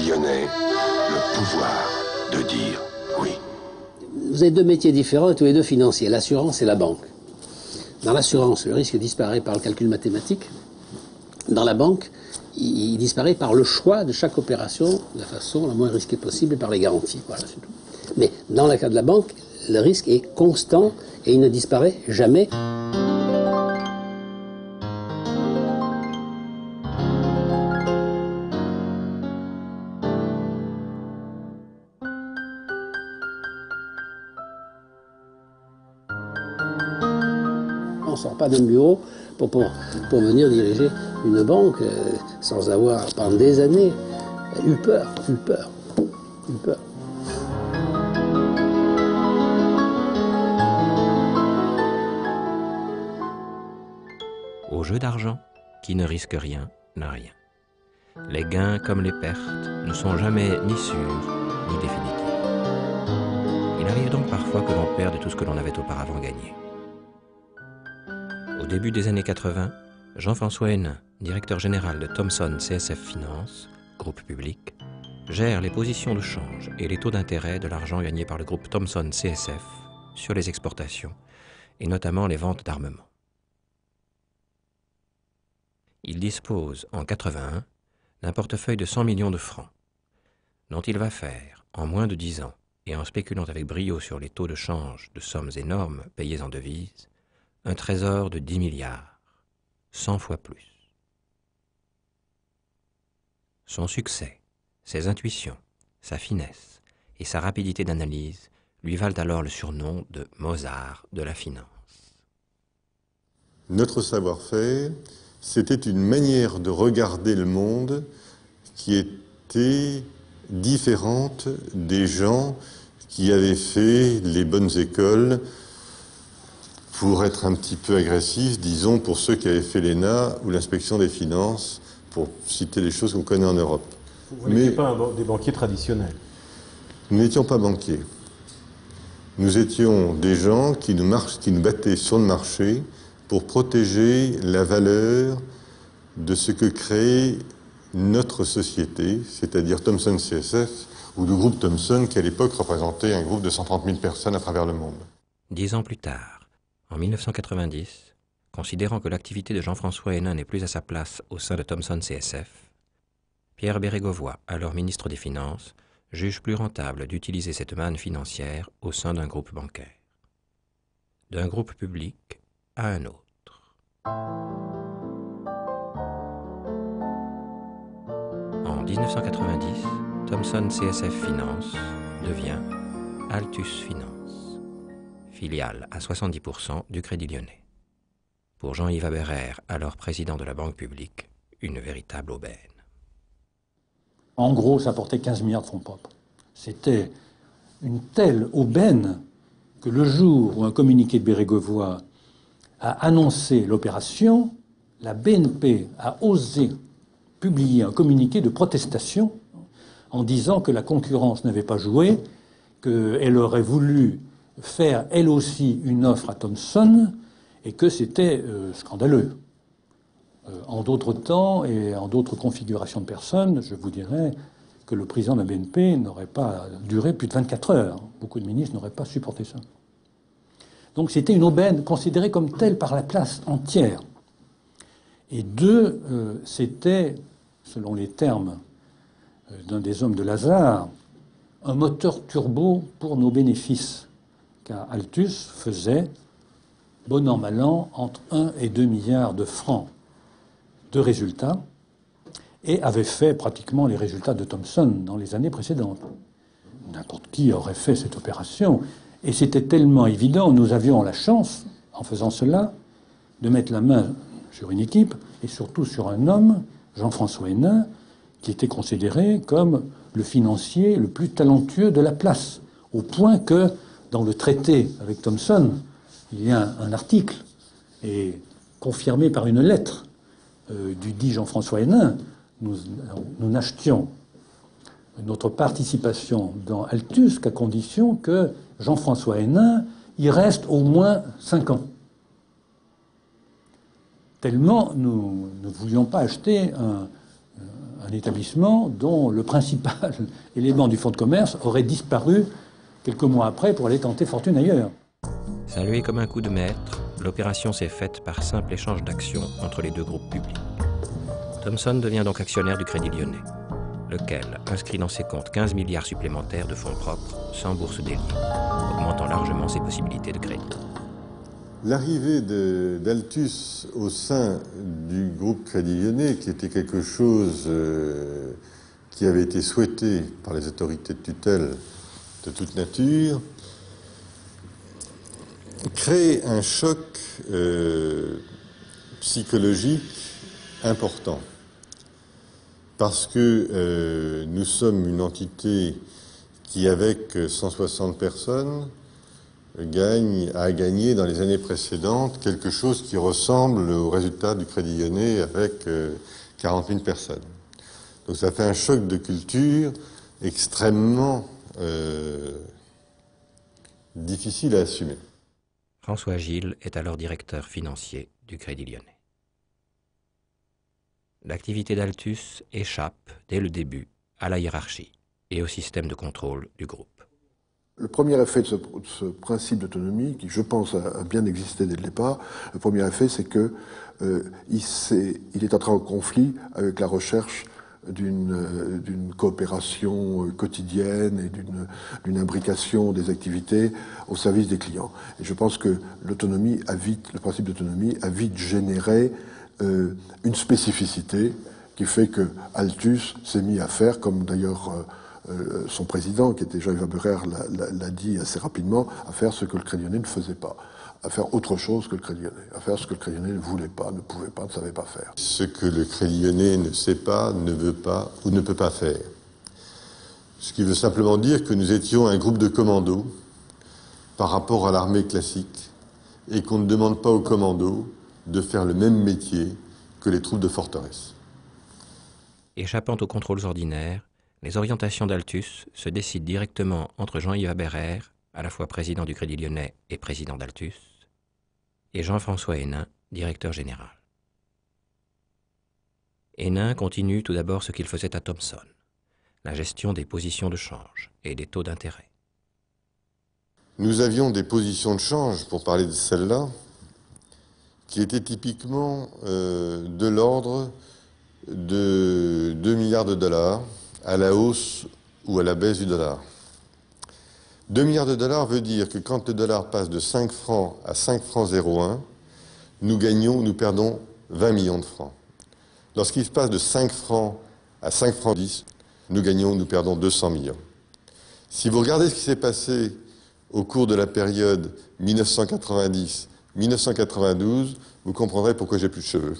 Lyonnais le pouvoir de dire oui. Vous avez deux métiers différents et tous les deux financiers, l'assurance et la banque. Dans l'assurance, le risque disparaît par le calcul mathématique. Dans la banque, il disparaît par le choix de chaque opération de la façon la moins risquée possible et par les garanties. Voilà, c'est tout. Mais dans le cas de la banque, le risque est constant et il ne disparaît jamais. On ne sort pas d'un bureau pour venir diriger une banque sans avoir, pendant des années, eu peur. Au jeu d'argent, qui ne risque rien n'a rien. Les gains comme les pertes ne sont jamais ni sûrs ni définitifs. Il arrive donc parfois que l'on perde tout ce que l'on avait auparavant gagné. Au début des années 80, Jean-François Hénin, directeur général de Thomson CSF Finance, groupe public, gère les positions de change et les taux d'intérêt de l'argent gagné par le groupe Thomson CSF sur les exportations et notamment les ventes d'armement. Il dispose, en 81, d'un portefeuille de 100 millions de francs, dont il va faire, en moins de 10 ans, et en spéculant avec brio sur les taux de change de sommes énormes payées en devises, un trésor de 10 milliards, 100 fois plus. Son succès, ses intuitions, sa finesse et sa rapidité d'analyse lui valent alors le surnom de Mozart de la finance. Notre savoir-faire, c'était une manière de regarder le monde qui était différente des gens qui avaient fait les bonnes écoles, pour être un petit peu agressif, disons, pour ceux qui avaient fait l'ENA ou l'inspection des finances, pour citer les choses qu'on connaît en Europe. Vous n'étiez pas des banquiers traditionnels? Nous n'étions pas banquiers. Nous étions des gens qui nous battaient sur le marché pour protéger la valeur de ce que crée notre société, c'est-à-dire Thomson CSF, ou le groupe Thomson, qui à l'époque représentait un groupe de 130 000 personnes à travers le monde. 10 ans plus tard, en 1990, considérant que l'activité de Jean-François Hénin n'est plus à sa place au sein de Thomson CSF, Pierre Bérégovoy, alors ministre des Finances, juge plus rentable d'utiliser cette manne financière au sein d'un groupe bancaire. D'un groupe public à un autre. En 1990, Thomson CSF Finance devient Altus Finance, filiale à 70% du Crédit Lyonnais. Pour Jean-Yves Aberer, alors président de la Banque publique, une véritable aubaine. En gros, ça portait 15 milliards de fonds propres. C'était une telle aubaine que le jour où un communiqué de Bérégovoy a annoncé l'opération, la BNP a osé publier un communiqué de protestation en disant que la concurrence n'avait pas joué, qu'elle aurait voulu faire elle aussi une offre à Thomson et que c'était scandaleux. En d'autres temps et en d'autres configurations de personnes, je vous dirais que le président de la BNP n'aurait pas duré plus de 24 heures. Beaucoup de ministres n'auraient pas supporté ça. Donc c'était une aubaine considérée comme telle par la place entière. Et deux, c'était, selon les termes d'un des hommes de Lazare, un moteur turbo pour nos bénéfices. Car Altus faisait, bon an, mal an, entre 1 et 2 milliards de francs de résultats et avait fait pratiquement les résultats de Thomson dans les années précédentes. N'importe qui aurait fait cette opération. Et c'était tellement évident, nous avions la chance, en faisant cela, de mettre la main sur une équipe et surtout sur un homme, Jean-François Hénin, qui était considéré comme le financier le plus talentueux de la place, au point que dans le traité avec Thomson, il y a un article, et confirmé par une lettre du dit Jean-François Hénin, nous n'achetions notre participation dans Altus qu'à condition que Jean-François Hénin y reste au moins 5 ans. Tellement nous ne voulions pas acheter un établissement dont le principal élément du fonds de commerce aurait disparu quelques mois après pour aller tenter fortune ailleurs. Salué comme un coup de maître, l'opération s'est faite par simple échange d'actions entre les deux groupes publics. Thomson devient donc actionnaire du Crédit Lyonnais, lequel inscrit dans ses comptes 15 milliards supplémentaires de fonds propres, sans bourse déliée, augmentant largement ses possibilités de crédit. L'arrivée d'Altus au sein du groupe Crédit Lyonnais, qui était quelque chose qui avait été souhaité par les autorités de tutelle de toute nature, crée un choc psychologique important. Parce que nous sommes une entité qui, avec 160 personnes, a gagné dans les années précédentes quelque chose qui ressemble au résultat du Crédit Lyonnais avec 40 000 personnes. Donc ça fait un choc de culture extrêmement difficile à assumer. François Gilles est alors directeur financier du Crédit Lyonnais. L'activité d'Altus échappe, dès le début, à la hiérarchie et au système de contrôle du groupe. Le premier effet de ce principe d'autonomie, qui je pense a bien existé dès le départ, le premier effet c'est que il est entré en conflit avec la recherche d'une coopération quotidienne et d'une imbrication des activités au service des clients. Et je pense que le principe d'autonomie a vite généré une spécificité qui fait que Altus s'est mis à faire, comme d'ailleurs son président, qui était Jean-Yves Aberer, l'a dit assez rapidement, à faire ce que le Crédit Lyonnais ne faisait pas, à faire autre chose que le Crédit Lyonnais, à faire ce que le Crédit Lyonnais ne voulait pas, ne pouvait pas, ne savait pas faire. Ce que le Crédit Lyonnais ne sait pas, ne veut pas ou ne peut pas faire. Ce qui veut simplement dire que nous étions un groupe de commandos par rapport à l'armée classique et qu'on ne demande pas aux commandos de faire le même métier que les troupes de forteresse. Échappant aux contrôles ordinaires, les orientations d'Altus se décident directement entre Jean-Yves Aberer, à la fois président du Crédit Lyonnais et président d'Altus, et Jean-François Hénin, directeur général. Hénin continue tout d'abord ce qu'il faisait à Thomson, la gestion des positions de change et des taux d'intérêt. Nous avions des positions de change, pour parler de celle-là, qui étaient typiquement de l'ordre de 2 milliards de dollars à la hausse ou à la baisse du dollar. 2 milliards de dollars veut dire que quand le dollar passe de 5 francs à 5 francs 0,1, nous perdons 20 millions de francs. Lorsqu'il se passe de 5 francs à 5 francs 10, nous perdons 200 millions. Si vous regardez ce qui s'est passé au cours de la période 1990-1992, vous comprendrez pourquoi j'ai plus de cheveux.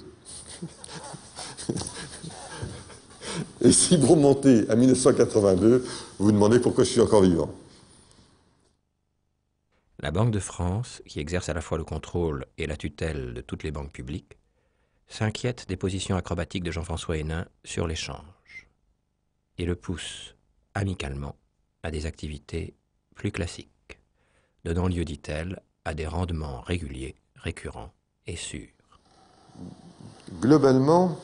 Et si vous remontez à 1982, vous vous demandez pourquoi je suis encore vivant. La Banque de France, qui exerce à la fois le contrôle et la tutelle de toutes les banques publiques, s'inquiète des positions acrobatiques de Jean-François Hénin sur l'échange et le pousse amicalement à des activités plus classiques, donnant lieu, dit-elle, à des rendements réguliers, récurrents et sûrs. Globalement,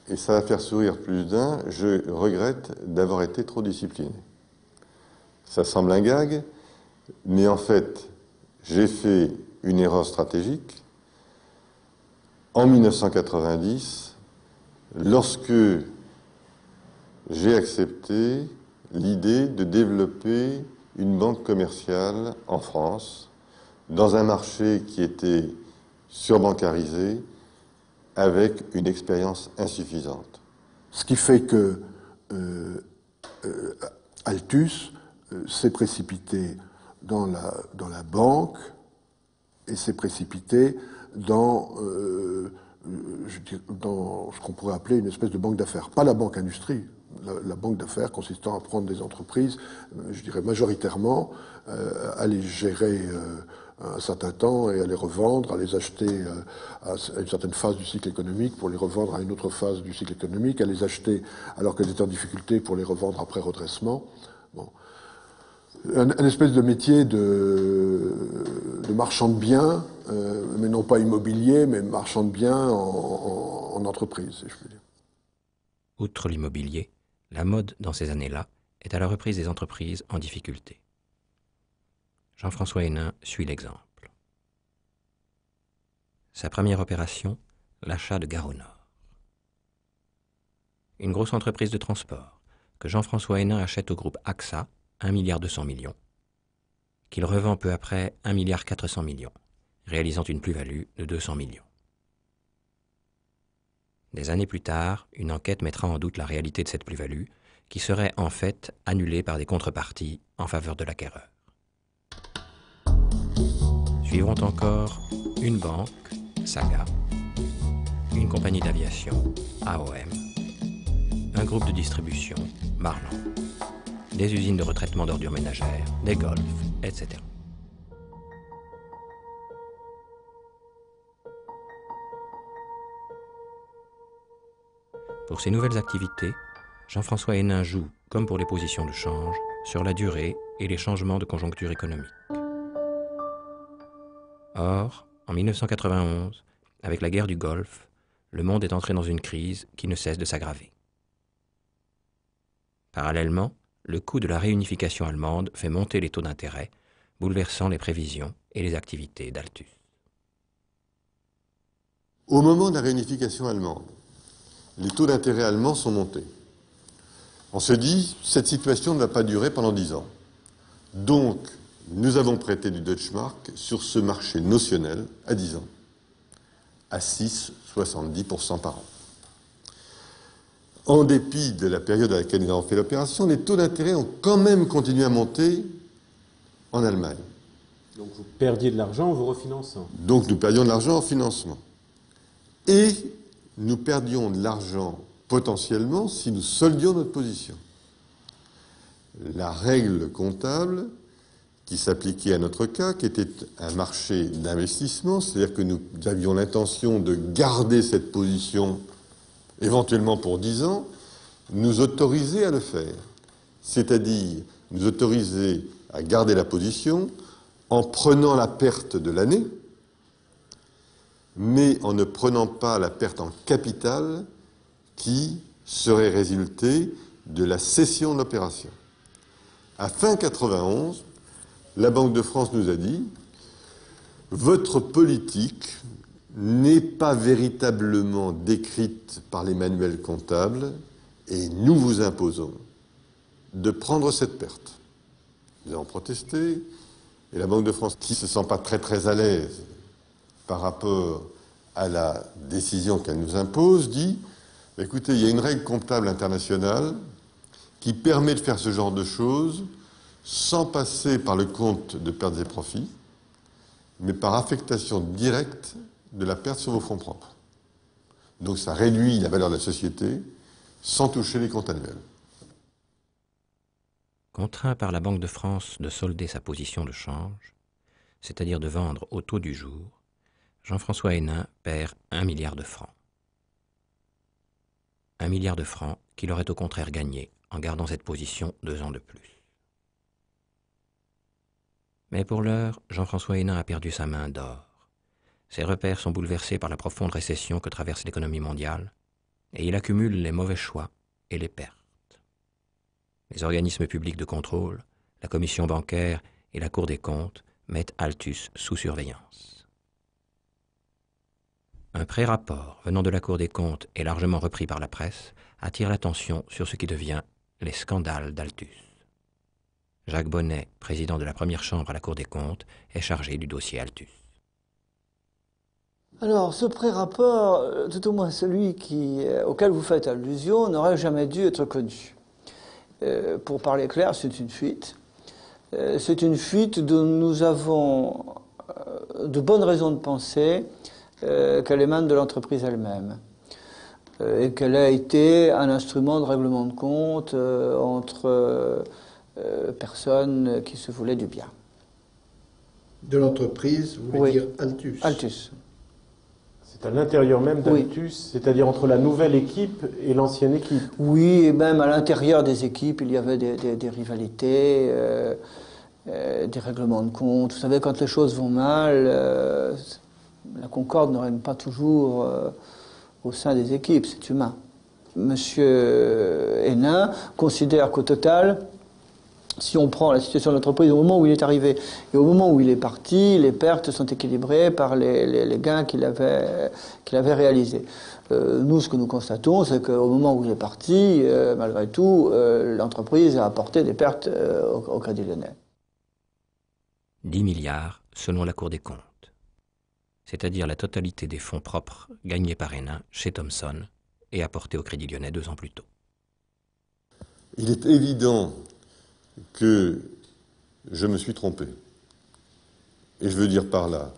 et ça va faire sourire plus d'un, je regrette d'avoir été trop discipliné. Ça semble un gag, mais en fait, j'ai fait une erreur stratégique en 1990, lorsque j'ai accepté l'idée de développer une banque commerciale en France, dans un marché qui était surbancarisé, avec une expérience insuffisante. Ce qui fait que Altus s'est précipité dans la banque et s'est précipité dans ce qu'on pourrait appeler une espèce de banque d'affaires. Pas la banque industrie, la banque d'affaires consistant à prendre des entreprises, je dirais majoritairement, à les gérer un certain temps et à les revendre, à les acheter à une certaine phase du cycle économique pour les revendre à une autre phase du cycle économique, à les acheter alors qu'elles étaient en difficulté pour les revendre après redressement. Bon. Un espèce de métier de marchand de biens, mais non pas immobilier, mais marchand de biens en entreprise, si je peux dire. Outre l'immobilier, la mode dans ces années-là est à la reprise des entreprises en difficulté. Jean-François Hénin suit l'exemple. Sa première opération, l'achat de Gare au Nord. Une grosse entreprise de transport que Jean-François Hénin achète au groupe AXA, 1,2 milliard, qu'il revend peu après 1,4 milliard, réalisant une plus-value de 200 millions. Des années plus tard, une enquête mettra en doute la réalité de cette plus-value, qui serait en fait annulée par des contreparties en faveur de l'acquéreur. Suivront encore une banque, Saga, une compagnie d'aviation, AOM, un groupe de distribution, Marland, des usines de retraitement d'ordures ménagères, des golfs, etc. Pour ces nouvelles activités, Jean-François Hénin joue, comme pour les positions de change, sur la durée et les changements de conjoncture économique. Or, en 1991, avec la guerre du Golfe, le monde est entré dans une crise qui ne cesse de s'aggraver. Parallèlement, le coût de la réunification allemande fait monter les taux d'intérêt, bouleversant les prévisions et les activités d'Altus. Au moment de la réunification allemande, les taux d'intérêt allemands sont montés. On se dit, cette situation ne va pas durer pendant 10 ans. Donc, nous avons prêté du Deutschmark sur ce marché notionnel à 10 ans, à 6,70% par an. En dépit de la période à laquelle nous avons fait l'opération, les taux d'intérêt ont quand même continué à monter en Allemagne. Donc vous perdiez de l'argent en vous refinançant. Donc nous perdions de l'argent en financement. Et nous perdions de l'argent potentiellement si nous soldions notre position. La règle comptable qui s'appliquait à notre cas, qui était un marché d'investissement, c'est-à-dire que nous avions l'intention de garder cette position éventuellement pour 10 ans, nous autorisait à le faire. C'est-à-dire nous autorisait à garder la position en prenant la perte de l'année, mais en ne prenant pas la perte en capital qui serait résultée de la cession de l'opération. À fin 91, la Banque de France nous a dit « Votre politique n'est pas véritablement décrite par les manuels comptables et nous vous imposons de prendre cette perte. » Nous avons protesté et la Banque de France, qui ne se sent pas très à l'aise par rapport à la décision qu'elle nous impose, dit « Écoutez, il y a une règle comptable internationale qui permet de faire ce genre de choses sans passer par le compte de pertes et profits, mais par affectation directe de la perte sur vos fonds propres. Donc ça réduit la valeur de la société sans toucher les comptes annuels. » Contraint par la Banque de France de solder sa position de change, c'est-à-dire de vendre au taux du jour, Jean-François Hénin perd 1 milliard de francs. 1 milliard de francs qu'il aurait au contraire gagné en gardant cette position 2 ans de plus. Mais pour l'heure, Jean-François Hénin a perdu sa main d'or. Ses repères sont bouleversés par la profonde récession que traverse l'économie mondiale, et il accumule les mauvais choix et les pertes. Les organismes publics de contrôle, la commission bancaire et la Cour des comptes mettent Altus sous surveillance. Un pré-rapport venant de la Cour des comptes et largement repris par la presse attire l'attention sur ce qui devient les scandales d'Altus. Jacques Bonnet, président de la première chambre à la Cour des comptes, est chargé du dossier Altus. Alors, ce pré-rapport, tout au moins celui auquel vous faites allusion, n'aurait jamais dû être connu. Pour parler clair, c'est une fuite. C'est une fuite dont nous avons de bonnes raisons de penser qu'elle émane de l'entreprise elle-même et qu'elle a été un instrument de règlement de compte entre personnes qui se voulaient du bien. De l'entreprise, vous voulez dire Altus? Altus. C'est à l'intérieur même d'Altus, oui. C'est-à-dire entre la nouvelle équipe et l'ancienne équipe. Oui, et même à l'intérieur des équipes, il y avait des rivalités, des règlements de compte. Vous savez, quand les choses vont mal, la concorde ne règne pas toujours au sein des équipes, c'est humain. M. Hénin considère qu'au total, si on prend la situation de l'entreprise au moment où il est arrivé et au moment où il est parti, les pertes sont équilibrées par les gains qu'il avait réalisés. Nous, ce que nous constatons, c'est qu'au moment où il est parti, malgré tout, l'entreprise a apporté des pertes au Crédit Lyonnais. 10 milliards selon la Cour des comptes, c'est-à-dire la totalité des fonds propres gagnés par Hénin chez Thomson et apportés au Crédit Lyonnais 2 ans plus tôt. Il est évident que je me suis trompé. Et je veux dire par là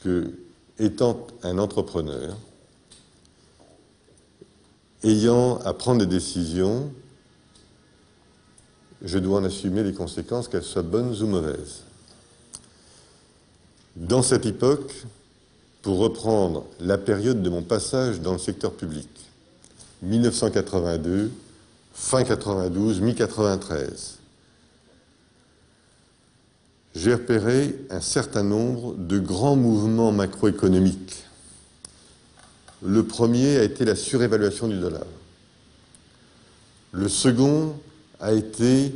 que, étant un entrepreneur, ayant à prendre des décisions, je dois en assumer les conséquences, qu'elles soient bonnes ou mauvaises. Dans cette époque, pour reprendre la période de mon passage dans le secteur public, 1982, fin 92, mi-93, j'ai repéré un certain nombre de grands mouvements macroéconomiques. Le premier a été la surévaluation du dollar. Le second a été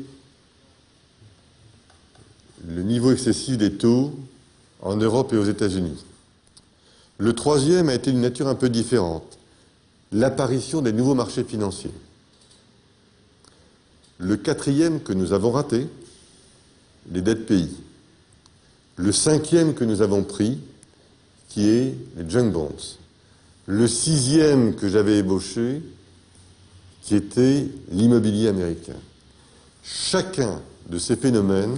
le niveau excessif des taux en Europe et aux États-Unis. Le troisième a été d'une nature un peu différente, l'apparition des nouveaux marchés financiers. Le quatrième que nous avons raté, les dettes pays. Le cinquième que nous avons pris, qui est les junk bonds. Le sixième que j'avais ébauché, qui était l'immobilier américain. Chacun de ces phénomènes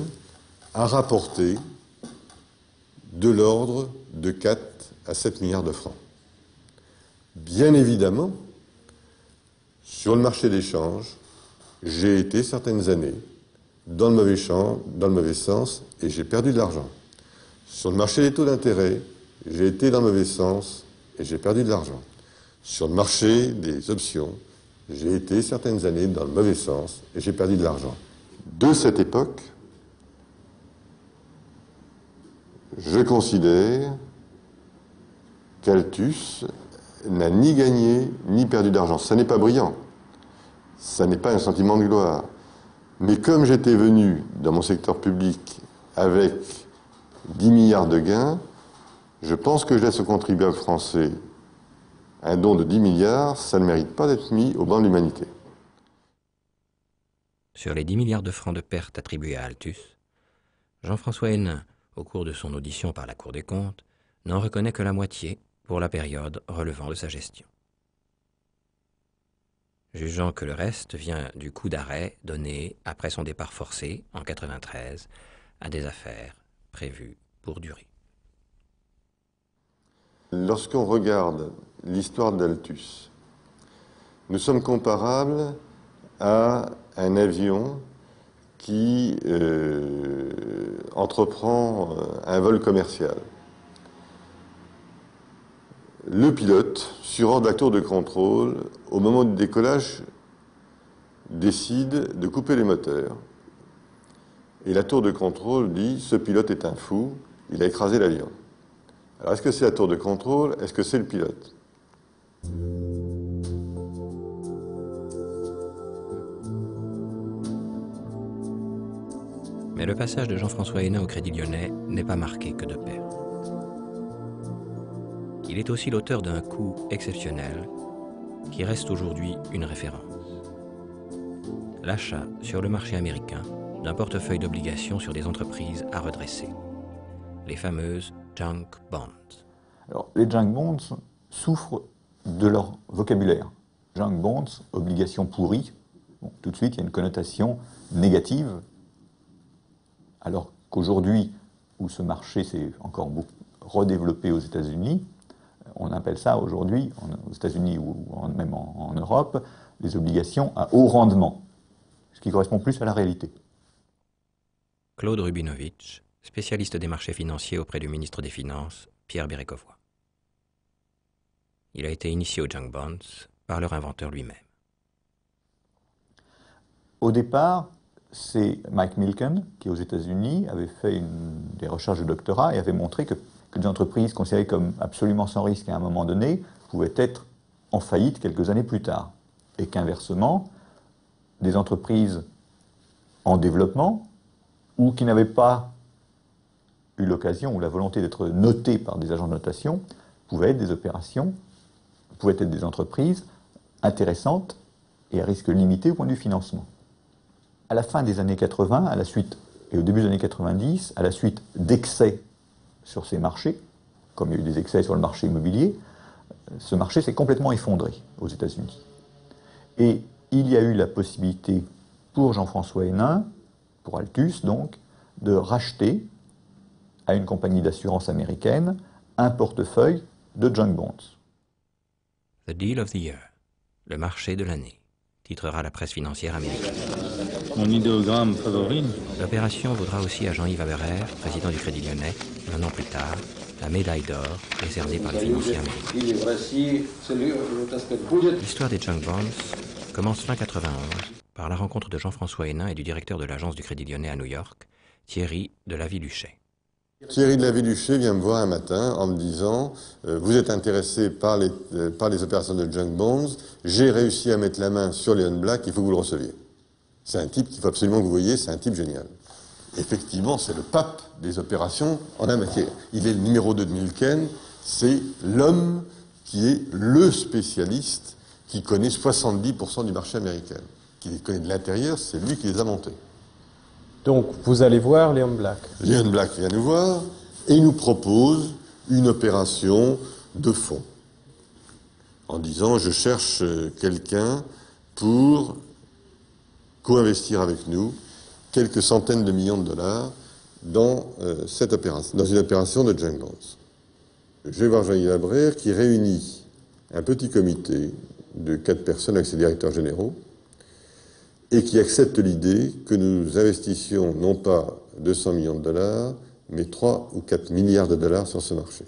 a rapporté de l'ordre de 4 à 7 milliards de francs. Bien évidemment, sur le marché des changes, j'ai été certaines années dans le mauvais sens, et j'ai perdu de l'argent. Sur le marché des taux d'intérêt, j'ai été dans le mauvais sens et j'ai perdu de l'argent. Sur le marché des options, j'ai été certaines années dans le mauvais sens et j'ai perdu de l'argent. De cette époque, je considère qu'Altus n'a ni gagné ni perdu d'argent. Ça n'est pas brillant, ça n'est pas un sentiment de gloire. Mais comme j'étais venu dans mon secteur public avec 10 milliards de gains, je pense que je laisse aux contribuables français un don de 10 milliards, ça ne mérite pas d'être mis au banc de l'humanité. Sur les 10 milliards de francs de pertes attribués à Altus, Jean-François Hénin, au cours de son audition par la Cour des comptes, n'en reconnaît que la moitié pour la période relevant de sa gestion. Jugeant que le reste vient du coup d'arrêt donné après son départ forcé, en 1993, à des affaires prévues pour durer. Lorsqu'on regarde l'histoire d'Altus, nous sommes comparables à un avion qui entreprend un vol commercial. Le pilote, sur ordre de la tour de contrôle, au moment du décollage, décide de couper les moteurs. Et la tour de contrôle dit « ce pilote est un fou, il a écrasé l'avion ». Alors est-ce que c'est la tour de contrôle? Est-ce que c'est le pilote? Mais le passage de Jean-François Hénin au Crédit Lyonnais n'est pas marqué que de pertes. Il est aussi l'auteur d'un coup exceptionnel qui reste aujourd'hui une référence. L'achat sur le marché américain d'un portefeuille d'obligations sur des entreprises à redresser, les fameuses junk bonds. Alors, les junk bonds souffrent de leur vocabulaire. Junk bonds, obligations pourries. Bon, tout de suite, il y a une connotation négative, alors qu'aujourd'hui, où ce marché s'est encore beaucoup redéveloppé aux États-Unis, on appelle ça aujourd'hui, aux États-Unis ou même en Europe, les obligations à haut rendement, ce qui correspond plus à la réalité. Claude Rubinovitch, spécialiste des marchés financiers auprès du ministre des Finances, Pierre Bérégovoy. Il a été initié aux junk bonds par leur inventeur lui-même. Au départ, c'est Mike Milken, qui aux États-Unis avait fait des recherches de doctorat et avait montré que des entreprises considérées comme absolument sans risque à un moment donné pouvaient être en faillite quelques années plus tard. et qu'inversement, des entreprises en développement ou qui n'avaient pas eu l'occasion ou la volonté d'être notées par des agents de notation pouvaient être des opérations, pouvaient être des entreprises intéressantes et à risque limité au point de vue financement. À la fin des années 80, à la suite, et au début des années 90, à la suite d'excès sur ces marchés, comme il y a eu des excès sur le marché immobilier, ce marché s'est complètement effondré aux États-Unis. Et il y a eu la possibilité pour Jean-François Hénin, pour Altus donc, de racheter à une compagnie d'assurance américaine un portefeuille de junk bonds. The Deal of the Year, le marché de l'année, titrera la presse financière américaine. Mon idéogramme favori. L'opération vaudra aussi à Jean-Yves Aberer, président du Crédit Lyonnais, un an plus tard, la médaille d'or réservée par les financiers américains. L'histoire des junk bonds commence fin 91 par la rencontre de Jean-François Hénin et du directeur de l'agence du Crédit Lyonnais à New York, Thierry de Lavilluchet. Thierry de Lavilluchet vient me voir un matin en me disant vous êtes intéressé par les opérations de junk bonds, j'ai réussi à mettre la main sur Leon Black, il faut que vous le receviez. C'est un type qu'il faut absolument que vous voyez, c'est un type génial. Effectivement, c'est le pape des opérations en la matière. Il est le numéro 2 de Milken, c'est l'homme qui est le spécialiste qui connaît 70% du marché américain. Qui les connaît de l'intérieur, c'est lui qui les a montés. Donc, vous allez voir Leon Black. Leon Black vient nous voir et il nous propose une opération de fonds. En disant, je cherche quelqu'un pour co-investir avec nous quelques centaines de millions de dollars dans cette opération, dans une opération de junk bonds. Je vais voir Jean-Yves Aberer qui réunit un petit comité de 4 personnes avec ses directeurs généraux et qui accepte l'idée que nous investissions non pas 200 millions de dollars, mais 3 ou 4 milliards de dollars sur ce marché.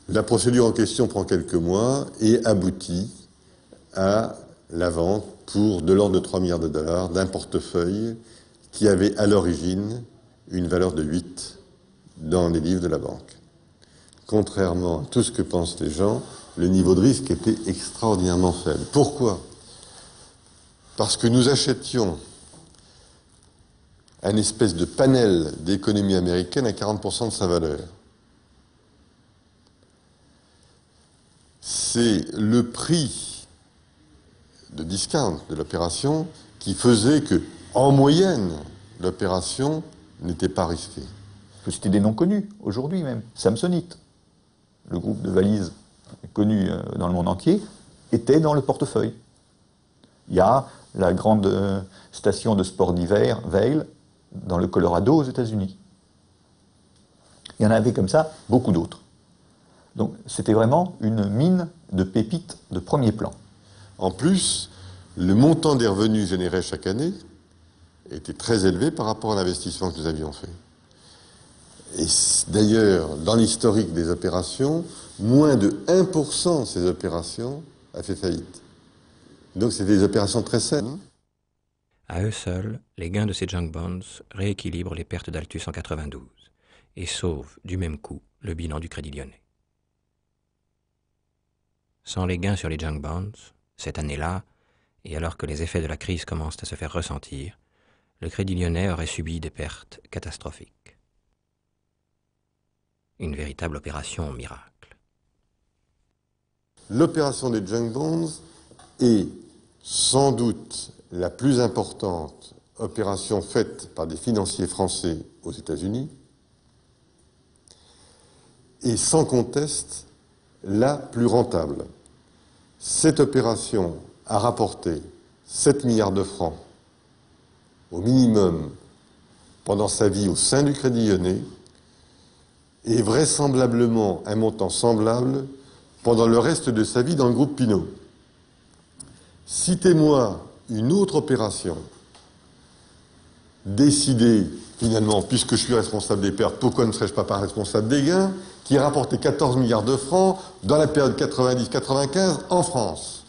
La procédure en question prend quelques mois et aboutit à la vente pour de l'ordre de 3 milliards de dollars d'un portefeuille qui avait à l'origine une valeur de 8 dans les livres de la banque. Contrairement à tout ce que pensent les gens, le niveau de risque était extraordinairement faible. Pourquoi ? Parce que nous achetions un espèce de panel d'économie américaine à 40% de sa valeur. C'est le prix de discount de l'opération qui faisait que, en moyenne, l'opération n'était pas risquée. C'était des noms connus, aujourd'hui même. Samsonite, le groupe de valises connu dans le monde entier, était dans le portefeuille. Il y a la grande station de sport d'hiver, Vail, dans le Colorado, aux États-Unis. Il y en avait comme ça beaucoup d'autres. Donc c'était vraiment une mine de pépites de premier plan. En plus, le montant des revenus générés chaque année était très élevé par rapport à l'investissement que nous avions fait. Et d'ailleurs, dans l'historique des opérations, moins de 1% de ces opérations a fait faillite. Donc c'était des opérations très saines. À eux seuls, les gains de ces junk bonds rééquilibrent les pertes d'Altus en 92 et sauvent du même coup le bilan du Crédit Lyonnais. Sans les gains sur les junk bonds, cette année-là, et alors que les effets de la crise commencent à se faire ressentir, le Crédit Lyonnais aurait subi des pertes catastrophiques. Une véritable opération miracle. L'opération des junk bonds est sans doute la plus importante opération faite par des financiers français aux États-Unis et sans conteste la plus rentable. Cette opération a rapporté 7 milliards de francs au minimum pendant sa vie au sein du Crédit Lyonnais et vraisemblablement un montant semblable pendant le reste de sa vie dans le groupe Pinault. Citez-moi une autre opération décidée, finalement, puisque je suis responsable des pertes, pourquoi ne serais-je pas responsable des gains, qui a rapporté 14 milliards de francs dans la période 90-95 en France.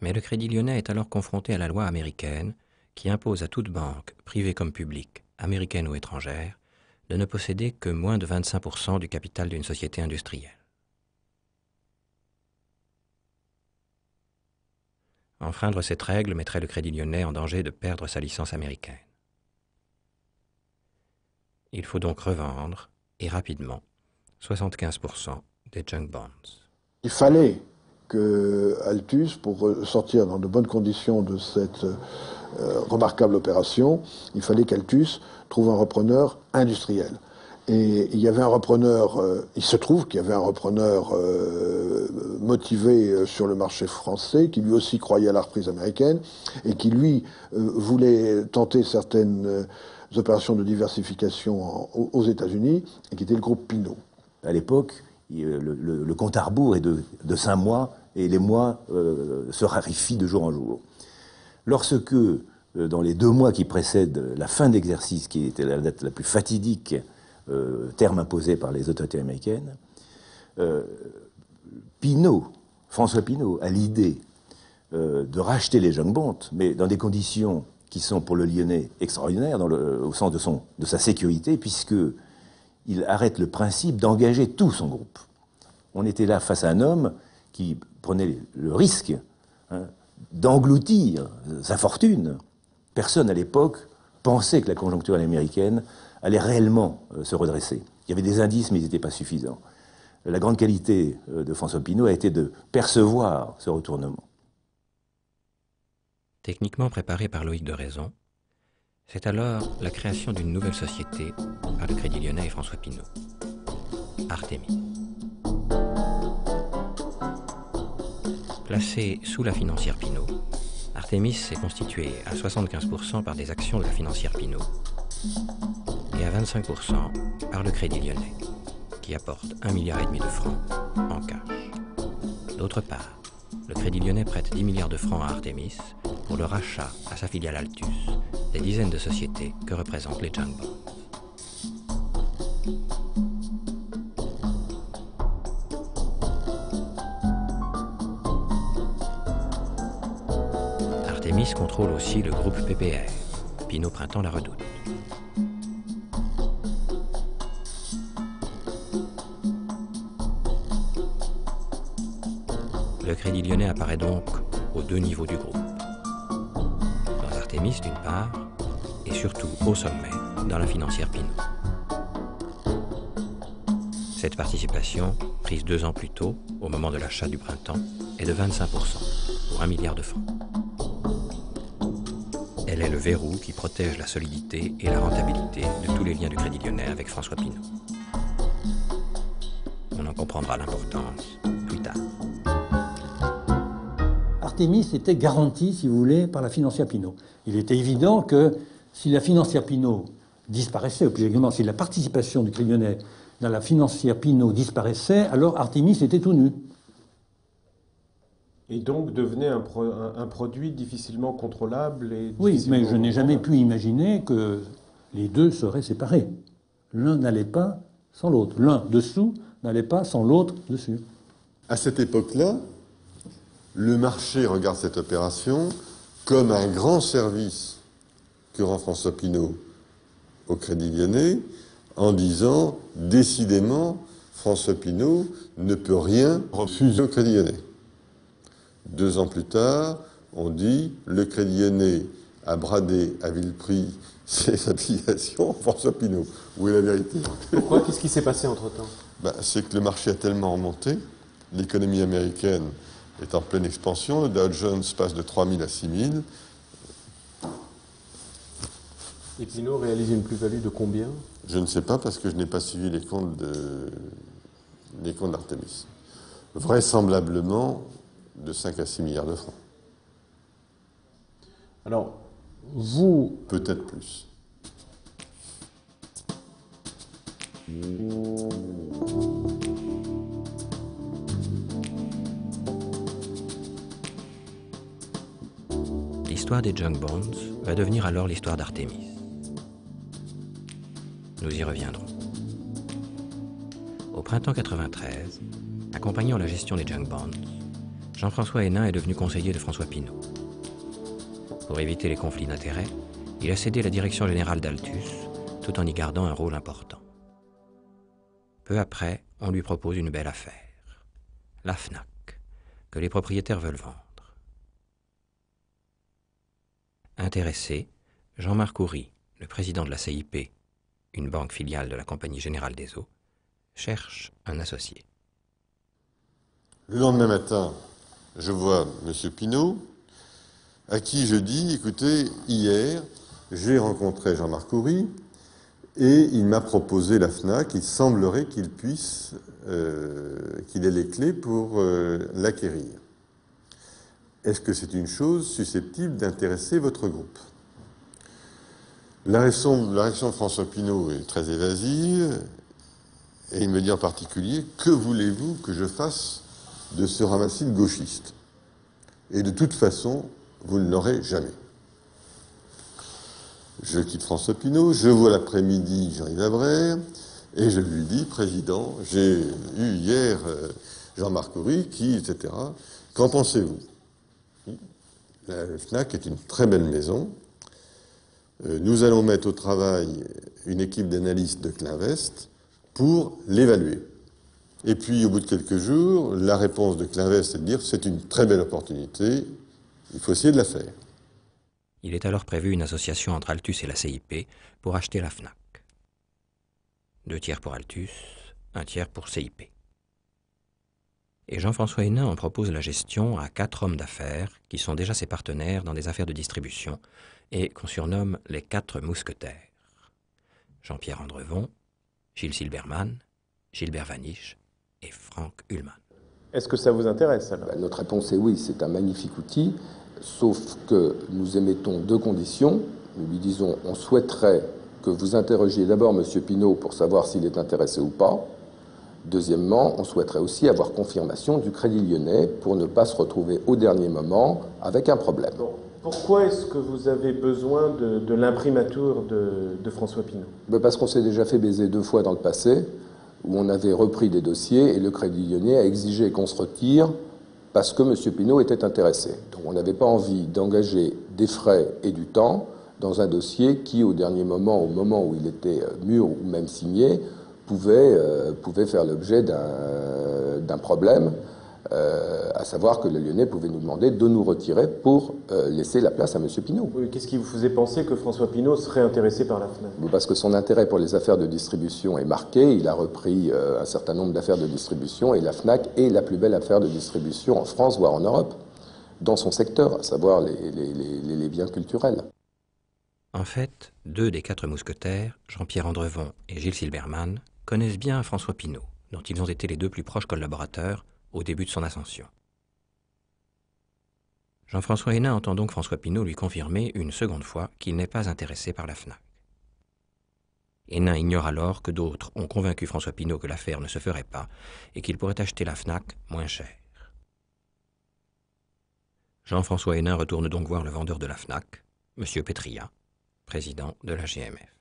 Mais le Crédit Lyonnais est alors confronté à la loi américaine qui impose à toute banque, privée comme publique, américaine ou étrangère, de ne posséder que moins de 25% du capital d'une société industrielle. Enfreindre cette règle mettrait le Crédit Lyonnais en danger de perdre sa licence américaine. Il faut donc revendre, et rapidement, 75% des junk bonds. Il fallait que Altus, pour sortir dans de bonnes conditions de cette remarquable opération, il fallait qu'Altus trouve un repreneur industriel. Et il y avait un repreneur, il se trouve qu'il y avait un repreneur motivé sur le marché français, qui lui aussi croyait à la reprise américaine, et qui lui voulait tenter certaines opérations de diversification aux États-Unis, et qui était le groupe Pinault. À l'époque, le compte à rebours est de 5 mois, et les mois se raréfient de jour en jour. Lorsque, dans les 2 mois qui précèdent la fin d'exercice, qui était la date la plus fatidique, terme imposé par les autorités américaines, François Pinault a l'idée de racheter les junk bonds, mais dans des conditions qui sont pour le Lyonnais extraordinaires, au sens de sa sécurité, puisqu'il arrête le principe d'engager tout son groupe. On était là face à un homme qui prenait le risque d'engloutir sa fortune. Personne à l'époque pensait que la conjoncture américaine allait réellement se redresser. Il y avait des indices, mais ils n'étaient pas suffisants. La grande qualité de François Pinault a été de percevoir ce retournement. Techniquement préparé par Loïc de Raison, c'est alors la création d'une nouvelle société par le Crédit Lyonnais et François Pinault, Artémis. Placée sous la financière Pinault, Artémis s'est constituée à 75% par des actions de la financière Pinault et à 25% par le Crédit Lyonnais, qui apporte 1,5 milliard de francs en cash. D'autre part, le Crédit Lyonnais prête 10 milliards de francs à Artémis pour le rachat à sa filiale Altus des dizaines de sociétés que représentent les junk bonds. Artémis contrôle aussi le groupe PPR, Pinault Printemps La Redoute. Le Crédit Lyonnais apparaît donc aux 2 niveaux du groupe. Dans Artémis d'une part, et surtout au sommet, dans la financière Pinault. Cette participation, prise 2 ans plus tôt, au moment de l'achat du printemps, est de 25%, pour 1 milliard de francs. Elle est le verrou qui protège la solidité et la rentabilité de tous les liens du Crédit Lyonnais avec François Pinault. On en comprendra l'importance plus tard. Artémis était garanti, si vous voulez, par la financière Pinault. Il était évident que si la financière Pinault disparaissait, ou plus exactement, si la participation du Crédit Lyonnais dans la financière Pinault disparaissait, alors Artémis était tout nu. Et donc devenait un produit difficilement contrôlable et oui, mais je n'ai jamais pu imaginer que les deux seraient séparés. L'un n'allait pas sans l'autre. L'un dessous n'allait pas sans l'autre dessus. À cette époque-là, le marché regarde cette opération comme un grand service que rend François Pinault au Crédit Lyonnais en disant « Décidément, François Pinault ne peut rien refuser au Crédit Lyonnais ». 2 ans plus tard, on dit « Le Crédit Lyonnais a bradé à vil prix ses obligations François Pinault ». Où est la vérité? Pourquoi? Qu'est-ce qui s'est passé entre-temps? C'est que le marché a tellement remonté, l'économie américaine est en pleine expansion, le Dow Jones passe de 3000 à 6000. Et Pinault réalise une plus-value de combien? Je ne sais pas parce que je n'ai pas suivi les comptes d'Artémis. Vraisemblablement de 5 à 6 milliards de francs. Alors, vous... Peut-être plus. L'histoire des junk bonds va devenir alors l'histoire d'Artémis. Nous y reviendrons. Au printemps 93, accompagnant la gestion des junk bonds, Jean-François Hénin est devenu conseiller de François Pinault. Pour éviter les conflits d'intérêts, il a cédé la direction générale d'Altus, tout en y gardant un rôle important. Peu après, on lui propose une belle affaire, la Fnac, que les propriétaires veulent vendre. Intéressé, Jean-Marc Houry, le président de la CIP, une banque filiale de la Compagnie Générale des Eaux, cherche un associé. Le lendemain matin, je vois M. Pinault, à qui je dis, écoutez, hier, j'ai rencontré Jean-Marc Houry, et il m'a proposé la FNAC, il semblerait qu'il puisse, qu'il ait les clés pour l'acquérir. Est-ce que c'est une chose susceptible d'intéresser votre groupe? La réaction de François Pinault est très évasive, et il me dit en particulier, que voulez-vous que je fasse de ce ramassis de gauchistes? Et de toute façon, vous ne l'aurez jamais. Je quitte François Pinault, je vois l'après-midi Jean-Yves Abraire, et je lui dis, Président, j'ai eu hier Jean-Marc Houry, etc. Qu'en pensez-vous? La FNAC est une très belle maison. Nous allons mettre au travail une équipe d'analystes de Clinvest pour l'évaluer. Et puis, au bout de quelques jours, la réponse de Clinvest est de dire, c'est une très belle opportunité, il faut essayer de la faire. Il est alors prévu une association entre Altus et la CIP pour acheter la FNAC. 2 tiers pour Altus, 1 tiers pour CIP. Et Jean-François Hénin en propose la gestion à 4 hommes d'affaires qui sont déjà ses partenaires dans des affaires de distribution et qu'on surnomme les 4 mousquetaires. Jean-Pierre Andrevon, Gilles Silberman, Gilbert Vaniche et Franck Ullmann. Est-ce que ça vous intéresse alors? Notre réponse est oui, c'est un magnifique outil, sauf que nous émettons 2 conditions. Nous lui disons, on souhaiterait que vous interrogiez d'abord M. Pinault pour savoir s'il est intéressé ou pas. Deuxièmement, on souhaiterait aussi avoir confirmation du Crédit Lyonnais pour ne pas se retrouver au dernier moment avec un problème. Bon. Pourquoi est-ce que vous avez besoin de l'imprimatur de François Pinault? Parce qu'on s'est déjà fait baiser 2 fois dans le passé, où on avait repris des dossiers et le Crédit Lyonnais a exigé qu'on se retire parce que M. Pinault était intéressé. Donc on n'avait pas envie d'engager des frais et du temps dans un dossier qui, au dernier moment, au moment où il était mûr ou même signé, pouvait faire l'objet d'un problème, à savoir que le Lyonnais pouvait nous demander de nous retirer pour laisser la place à M. Pinault. Oui, qu'est-ce qui vous faisait penser que François Pinault serait intéressé par la FNAC? Parce que son intérêt pour les affaires de distribution est marqué. Il a repris un certain nombre d'affaires de distribution et la FNAC est la plus belle affaire de distribution en France, voire en Europe, dans son secteur, à savoir les biens culturels. En fait, 2 des 4 mousquetaires, Jean-Pierre Andrevon et Gilles Silberman, connaissent bien François Pinault, dont ils ont été les 2 plus proches collaborateurs au début de son ascension. Jean-François Hénin entend donc François Pinault lui confirmer une seconde fois qu'il n'est pas intéressé par la FNAC. Hénin ignore alors que d'autres ont convaincu François Pinault que l'affaire ne se ferait pas et qu'il pourrait acheter la FNAC moins cher. Jean-François Hénin retourne donc voir le vendeur de la FNAC, M. Pétria, président de la GMF.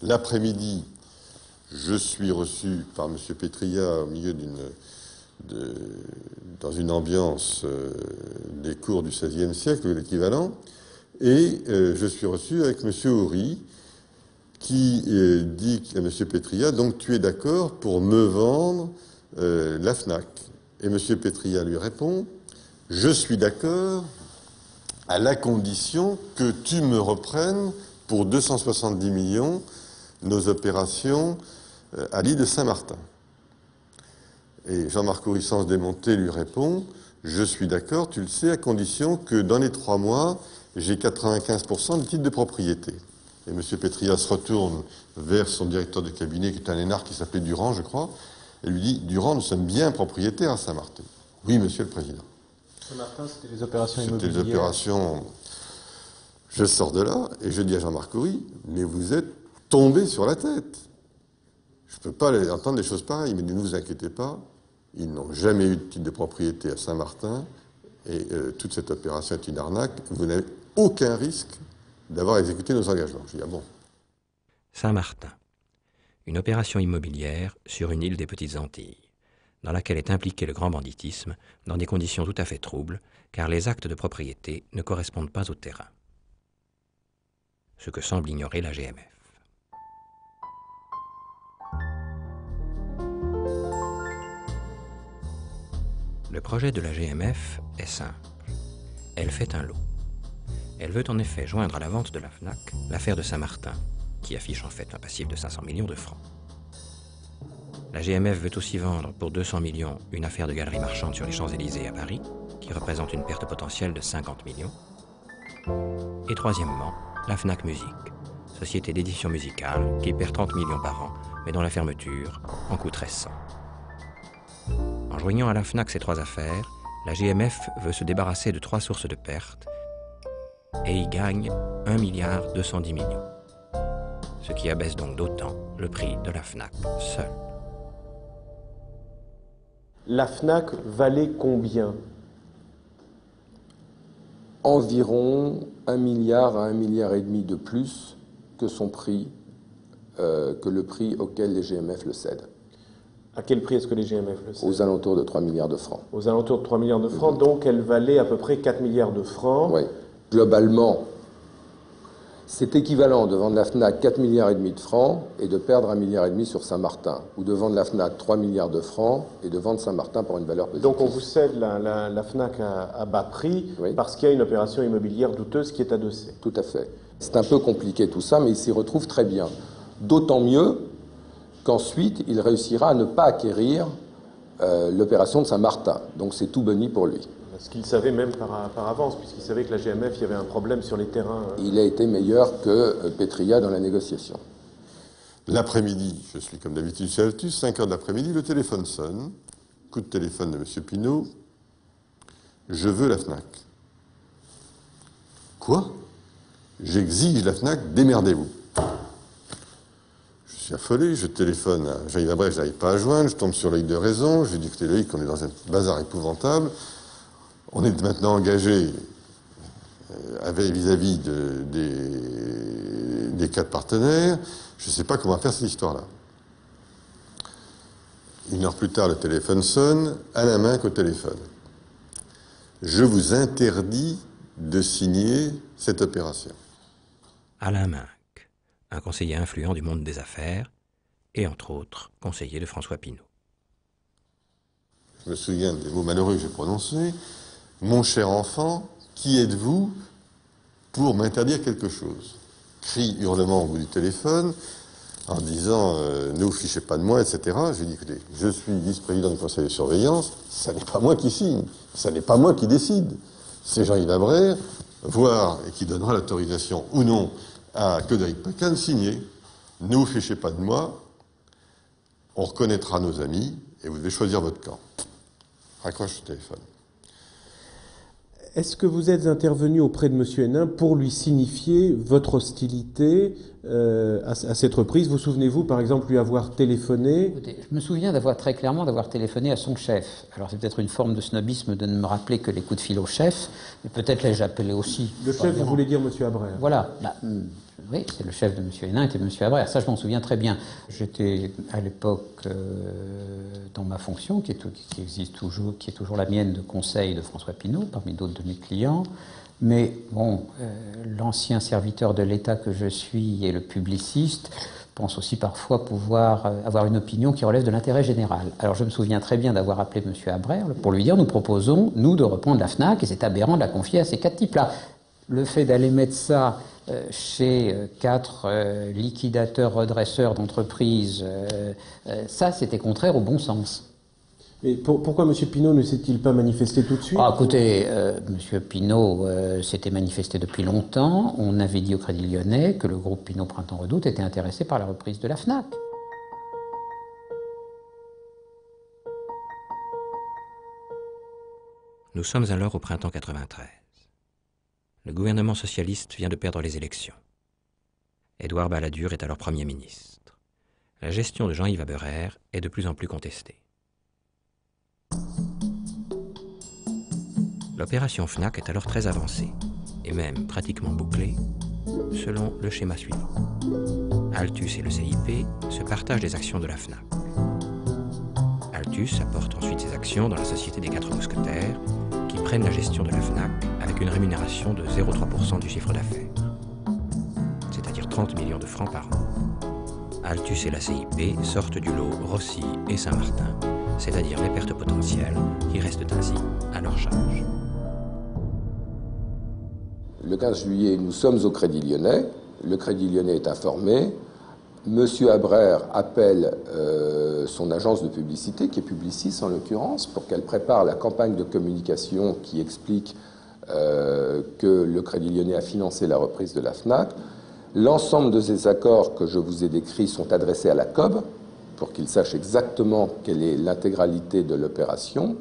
L'après-midi, je suis reçu par M. Pétria au milieu dans une ambiance des cours du XVIe siècle, l'équivalent, et je suis reçu avec M. Houry, qui dit à M. Pétria, donc tu es d'accord pour me vendre la FNAC? Et M. Pétria lui répond, je suis d'accord à la condition que tu me reprennes pour 270 millions nos opérations à l'île de Saint-Martin. Et Jean-Marc Houry, sans se démonter, lui répond, je suis d'accord, tu le sais, à condition que dans les 3 mois, j'ai 95% des titres de propriété. Et M. Pétria se retourne vers son directeur de cabinet, qui est un énarque qui s'appelait Durand, je crois, et lui dit, Durand, nous sommes bien propriétaires à Saint-Martin. Oui, Monsieur le Président. Saint-Martin, c'était les opérations immobilières. C'était les opérations... Je sors de là, et je dis à Jean-Marc Houry, mais vous êtes tombé sur la tête. Je ne peux pas entendre des choses pareilles, mais ne vous inquiétez pas, ils n'ont jamais eu de titre de propriété à Saint-Martin, et toute cette opération est une arnaque. Vous n'avez aucun risque d'avoir exécuté nos engagements. Je dis, ah bon. Saint-Martin, une opération immobilière sur une île des Petites Antilles, dans laquelle est impliqué le grand banditisme dans des conditions tout à fait troubles, car les actes de propriété ne correspondent pas au terrain. Ce que semble ignorer la GMF. Le projet de la GMF est simple. Elle fait un lot. Elle veut en effet joindre à la vente de la Fnac l'affaire de Saint-Martin, qui affiche en fait un passif de 500 millions de francs. La GMF veut aussi vendre pour 200 millions une affaire de galerie marchande sur les Champs-Élysées à Paris, qui représente une perte potentielle de 50 millions. Et troisièmement, la Fnac Musique, société d'édition musicale qui perd 30 millions par an, mais dont la fermeture en coûterait 100. En joignant à la Fnac ces trois affaires, la GMF veut se débarrasser de trois sources de pertes et y gagne 1,210 milliard, ce qui abaisse donc d'autant le prix de la Fnac seule. La Fnac valait combien? Environ 1 milliard à 1,5 milliard de plus que son prix, que le prix auquel les GMF le cèdent. À quel prix est-ce que les GMF le cèdent? Aux alentours de 3 milliards de francs. Aux alentours de 3 milliards de francs, donc elle valait à peu près 4 milliards de francs. Oui. Globalement, c'est équivalent de vendre la Fnac 4 milliards et demi de francs et de perdre 1,5 milliard sur Saint-Martin, ou de vendre la Fnac 3 milliards de francs et de vendre Saint-Martin pour une valeur positive. Donc on vous cède la Fnac à bas prix, oui, parce qu'il y a une opération immobilière douteuse qui est adossée. Tout à fait. C'est un peu compliqué tout ça, mais il s'y retrouve très bien. D'autant mieux qu'ensuite il réussira à ne pas acquérir l'opération de Saint-Martin. Donc c'est tout boni pour lui. Ce qu'il savait même par avance, puisqu'il savait que la GMF, il y avait un problème sur les terrains. Il a été meilleur que Petria dans la négociation. L'après-midi, je suis comme d'habitude chez Altus, 5 heures de l'après-midi, le téléphone sonne. Coup de téléphone de M. Pinault. Je veux la Fnac. Quoi? J'exige la Fnac, démerdez-vous. Je suis affolé, je téléphone à Jean-Yves Abré, je n'arrive pas à joindre, je tombe sur Loïc de Raison, je lui dis écoutez Loïc, on est dans un bazar épouvantable. On est maintenant engagé vis-à-vis des quatre partenaires. Je ne sais pas comment faire cette histoire-là. 1 heure plus tard, le téléphone sonne, Alain Minc au téléphone. Je vous interdis de signer cette opération. Alain Minc, un conseiller influent du monde des affaires et, entre autres, conseiller de François Pinault. Je me souviens des mots malheureux que j'ai prononcés. Mon cher enfant, qui êtes-vous pour m'interdire quelque chose? Cri, hurlement au bout du téléphone, en disant ne vous fichez pas de moi, etc. Je lui ai dit écoutez, je suis vice-président du conseil de surveillance, ça n'est pas moi qui signe, ça n'est pas moi qui décide. C'est Jean-Yves Abrère, voir et qui donnera l'autorisation ou non à Coderic Pacan de signer. Ne vous fichez pas de moi, on reconnaîtra nos amis et vous devez choisir votre camp. Raccroche le téléphone. Est-ce que vous êtes intervenu auprès de M. Hénin pour lui signifier votre hostilité à cette reprise? Vous souvenez-vous, par exemple, lui avoir téléphoné? Écoutez, je me souviens très clairement d'avoir téléphoné à son chef. Alors c'est peut-être une forme de snobisme de ne me rappeler que les coups de fil au chef, mais peut-être l'ai-je appelé aussi. Le chef, vous voulez dire M. Abrère? Voilà. Oui, c'est le chef de M. Hénin, était M. Abrère. Ça, je m'en souviens très bien. J'étais à l'époque dans ma fonction, qui existe toujours, qui est toujours la mienne de conseil de François Pinault, parmi d'autres de mes clients. Mais bon, l'ancien serviteur de l'État que je suis et le publiciste pense aussi parfois pouvoir avoir une opinion qui relève de l'intérêt général. Alors je me souviens très bien d'avoir appelé M. Abrère pour lui dire nous proposons, nous, de reprendre la Fnac, et c'est aberrant de la confier à ces quatre types-là. Le fait d'aller mettre ça chez 4 liquidateurs, redresseurs d'entreprises, ça c'était contraire au bon sens. Et pourquoi M. Pinault ne s'est-il pas manifesté tout de suite? Écoutez, M. Pinault s'était manifesté depuis longtemps. On avait dit au Crédit Lyonnais que le groupe Pinault Printemps Redoute était intéressé par la reprise de la Fnac. Nous sommes alors au printemps 93. Le gouvernement socialiste vient de perdre les élections. Édouard Balladur est alors Premier ministre. La gestion de Jean-Yves Abrère est de plus en plus contestée. L'opération Fnac est alors très avancée, et même pratiquement bouclée, selon le schéma suivant. Altus et le CIP se partagent les actions de la Fnac. Altus apporte ensuite ses actions dans la Société des 4 Mousquetaires, qui prennent la gestion de la Fnac avec une rémunération de 0,3% du chiffre d'affaires, c'est-à-dire 30 millions de francs par an. Altus et la CIP sortent du lot Rossi et Saint-Martin, c'est-à-dire les pertes potentielles qui restent ainsi à leur charge. Le 15 juillet, nous sommes au Crédit Lyonnais. Le Crédit Lyonnais est informé. Monsieur Habrère appelle son agence de publicité, qui est Publicis en l'occurrence, pour qu'elle prépare la campagne de communication qui explique que le Crédit Lyonnais a financé la reprise de la FNAC. L'ensemble de ces accords que je vous ai décrits sont adressés à la COB, pour qu'ils sachent exactement quelle est l'intégralité de l'opération.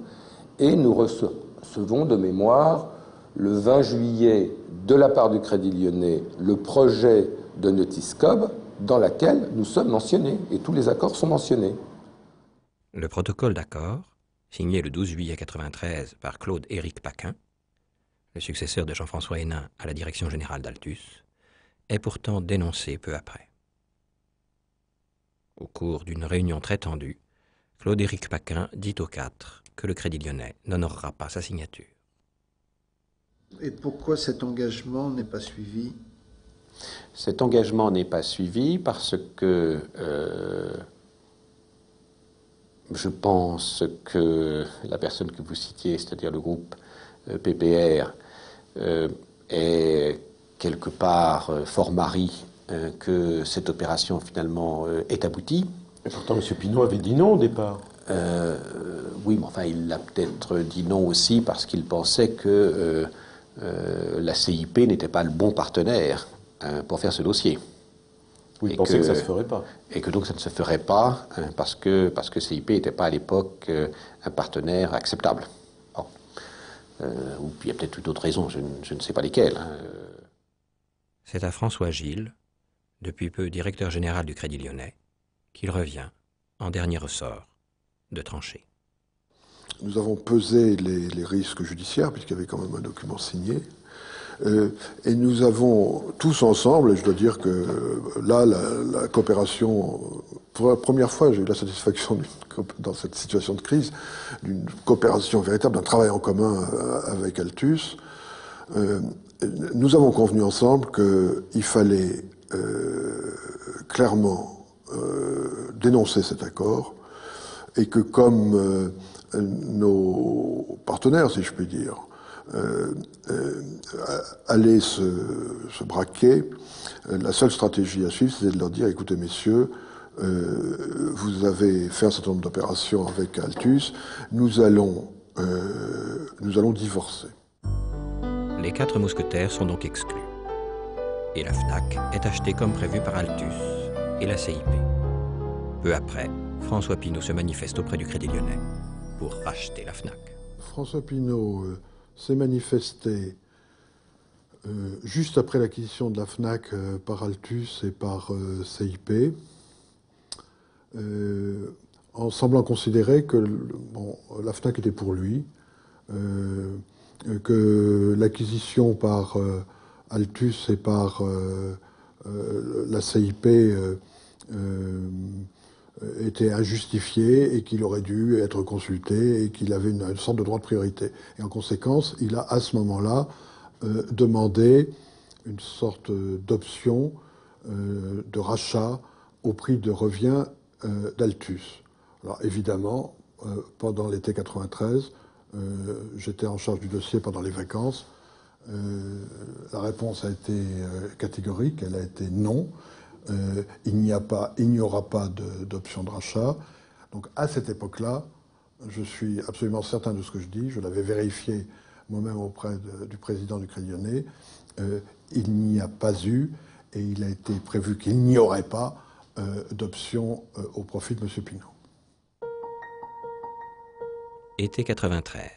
Et nous recevons de mémoire, le 20 juillet, de la part du Crédit Lyonnais, le projet de notice COB, dans laquelle nous sommes mentionnés, et tous les accords sont mentionnés. Le protocole d'accord, signé le 12 juillet 1993 par Claude-Éric Paquin, le successeur de Jean-François Hénin à la direction générale d'Altus, est pourtant dénoncé peu après. Au cours d'une réunion très tendue, Claude-Éric Paquin dit aux quatre que le Crédit Lyonnais n'honorera pas sa signature. Et pourquoi cet engagement n'est pas suivi ? Cet engagement n'est pas suivi parce que je pense que la personne que vous citiez, c'est-à-dire le groupe PPR, est quelque part fort mari que cette opération finalement est aboutie. Et pourtant, M. Pinault avait dit non au départ. Oui, mais enfin, il a peut-être dit non aussi parce qu'il pensait que la CIP n'était pas le bon partenaire pour faire ce dossier. Oui, il pensait que ça ne se ferait pas. Et que donc ça ne se ferait pas parce que CIP n'était pas à l'époque un partenaire acceptable. Bon. Ou puis il y a peut-être d'autres raisons, je ne sais pas lesquelles. C'est à François Gilles, depuis peu directeur général du Crédit Lyonnais, qu'il revient, en dernier ressort, de trancher. Nous avons pesé les risques judiciaires, puisqu'il y avait quand même un document signé. Et nous avons tous ensemble, et je dois dire que là, la coopération, pour la première fois, j'ai eu la satisfaction, dans cette situation de crise, d'une coopération véritable, d'un travail en commun avec Altus. Nous avons convenu ensemble qu'il fallait clairement dénoncer cet accord, et que comme nos partenaires, si je puis dire, allaient se braquer, la seule stratégie à suivre, c'était de leur dire, écoutez messieurs, vous avez fait un certain nombre d'opérations avec Altus, nous allons divorcer. Les 4 mousquetaires sont donc exclus. Et la FNAC est achetée comme prévu par Altus et la CIP. Peu après, François Pinault se manifeste auprès du Crédit Lyonnais pour racheter la FNAC. François Pinault s'est manifesté juste après l'acquisition de la FNAC par Altus et par CIP, en semblant considérer que la FNAC était pour lui, que l'acquisition par Altus et par la CIP était injustifié et qu'il aurait dû être consulté et qu'il avait une sorte de droit de priorité. Et en conséquence, il a à ce moment-là demandé une sorte d'option de rachat au prix de revient d'Altus. Alors évidemment, pendant l'été 93, j'étais en charge du dossier pendant les vacances. La réponse a été catégorique, elle a été non. Il n'y aura pas d'option de rachat. Donc à cette époque-là, je suis absolument certain de ce que je dis. Je l'avais vérifié moi-même auprès du président du Crédit Lyonnais. Il n'y a pas eu, et il a été prévu qu'il n'y aurait pas d'option au profit de M. Pinault. Été 93.